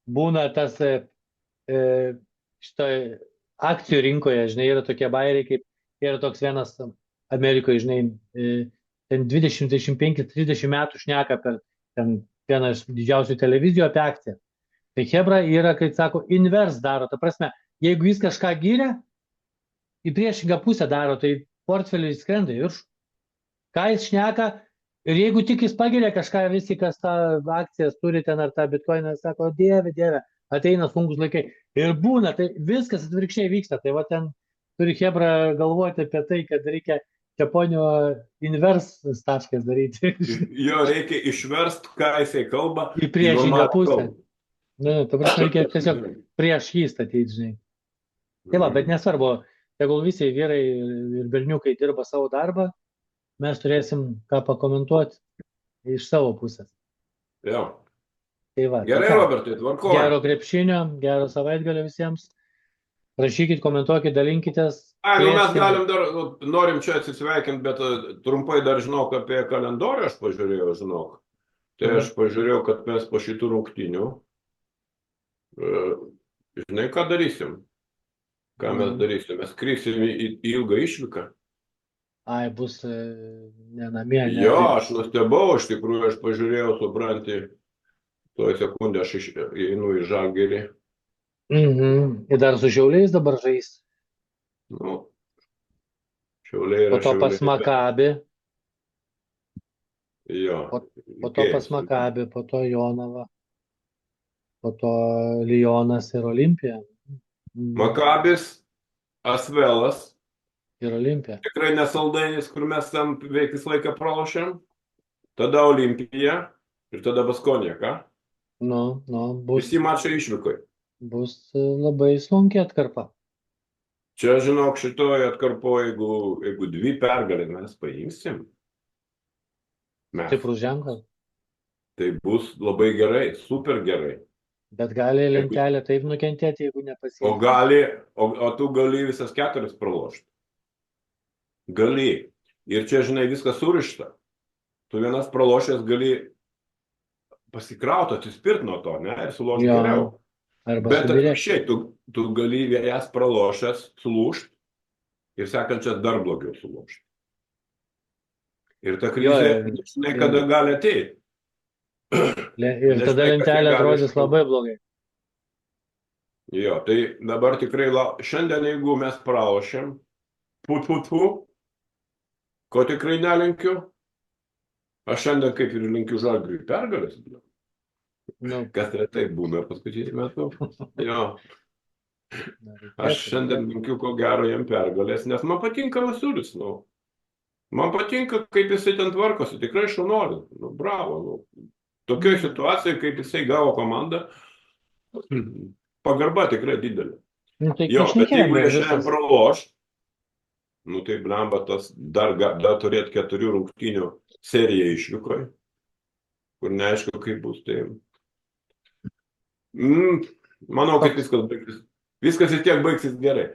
būna tas šitoj akcijų rinkoje, žinai, yra tokie bairiai, kaip yra toks vienas Amerikoje, žinai, ten 20, 25, 30 metų šneka per ten vieną iš didžiausių televizijų apie akciją. Tai Hebra yra, kaip sako, invers daro. Ta prasme, jeigu jis kažką gyrė, į priešingą pusę daro, tai portfelį skrenda į viršų. Ką jis šneka, ir jeigu tik jis pagiria kažką, visi, kas tą akcijas turi ten ar tą bitcoiną, sako, dieve, ateina sunkus laikai. Ir būna, tai viskas atvirkščiai vyksta. Tai va ten turi Hebra galvoti apie tai, kad reikia Japonio invers stavkės daryti. Jo reikia išverst, ką jisai kalba. Į priešingą pusę. kalbą. Nu, ta prasme, reikia tiesiog prieš jį statyti, žinai. Tai va, bet nesvarbu, tegul visi vyrai ir berniukai dirba savo darbą, mes turėsim ką pakomentuoti iš savo pusės. Jo. Tai va, Gerai, tai ką, Robertai, tvarkoju. gero krepšinio, gero savaitgalio visiems. Rašykit, komentuokit, dalinkitės. Ai, nu mes Kvieskim. galim dar, norim čia atsisveikinti, bet trumpai dar žinok apie kalendorių, aš pažiūrėjau, žinok. Tai aš pažiūrėjau, kad mes po šitų rungtynių, žinai, ką darysim? Ką mes darysim? Mes skrisim į ilgą išvyką. Ai, bus ne namie. Ne, Jo, aš nustebau, iš tikrųjų, aš pažiūrėjau, supranti, toj sekundę aš einu į Žalgirį. Ir dar su Šiauliais dabar žais. Nu, Šiauliai yra Po to pas Šiauliai. Makabi, Jo. po to pas Makabi, po to Jonava, po to Lyonas ir Olimpija. Makabis, Asvelas, Ir Olimpija. tikrai nesaldainis, kur mes tam beveik visą laiką pralošėm. Tada Olimpija ir tada Baskonija, ką? Nu, Visi mačai išvykoje. bus labai sunkiai atkarpa. Čia, žinok, šitoje atkarpoje, jeigu 2 pergalės mes paimsim, Stiprus ženklas. tai bus labai gerai, super gerai. Bet gali lentelė taip nukentėti, jeigu nepasiekia. O tu gali visas 4 pralošti. Gali. Ir čia, žinai, viskas surišta. Tu vienas pralošęs gali pasikrauti, atsispirti nuo to, ne? Ir sulaužti Jo. geriau. Arba Bet subirėti. atvirkščiai, tu gali vėjas pralošęs sulūžti ir sekančias dar blogiau sulūžti. Ir ta krizė, žinai, kada gali ateiti. Ir tada Nežinai, kas lentelė ją gali atrodys išstumti. labai blogai. Jo, tai dabar tikrai, šiandien jeigu mes pralošėm, ko tikrai nelinkiu, aš šiandien kaip ir linkiu Žalgiriui pergalės. Nu, Kas retai būna paskutinį metu. Jo. Aš šiandien linkiu ko gero jam pergalės, nes man patinka Vasiulis. Nu. Man patinka, kaip jisai ten tvarkosi, tikrai šaunuolis. Nu, bravo. Nu. Tokioje situacijoje, kaip jisai gavo komandą, pagarba tikrai didelė. Nu, tai Jo, bet šnekėjome jeigu jie visas. šiandien praloš, nu tai blemba tas dar turėti 4 rungtynių seriją išvykoje, kur neaišku, kaip bus. Tai... manau, kad viskas baigsis. Viskas vis tiek baigsis gerai.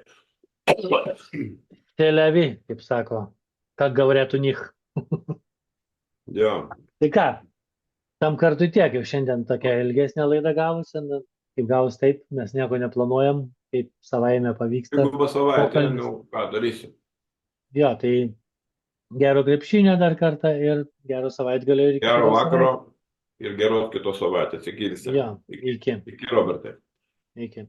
Televi, kaip sako, ką gaurėtų nich. Jo. Tai ką, tam kartui tiek, jau šiandien tokia ilgesnė laida gavusi, kaip gavus taip, mes nieko neplanuojam, kaip savaime pavyksta Dvigubą savaitę, pokalbis. nu, ką darysim. Jo, tai gero krepšinio dar kartą ir gero savaitgalio ir iki Gero kitos vakaro savaitės. ir geros kitos savaitės. Iki visi. Jo, Iki, iki, iki Robertai. iki.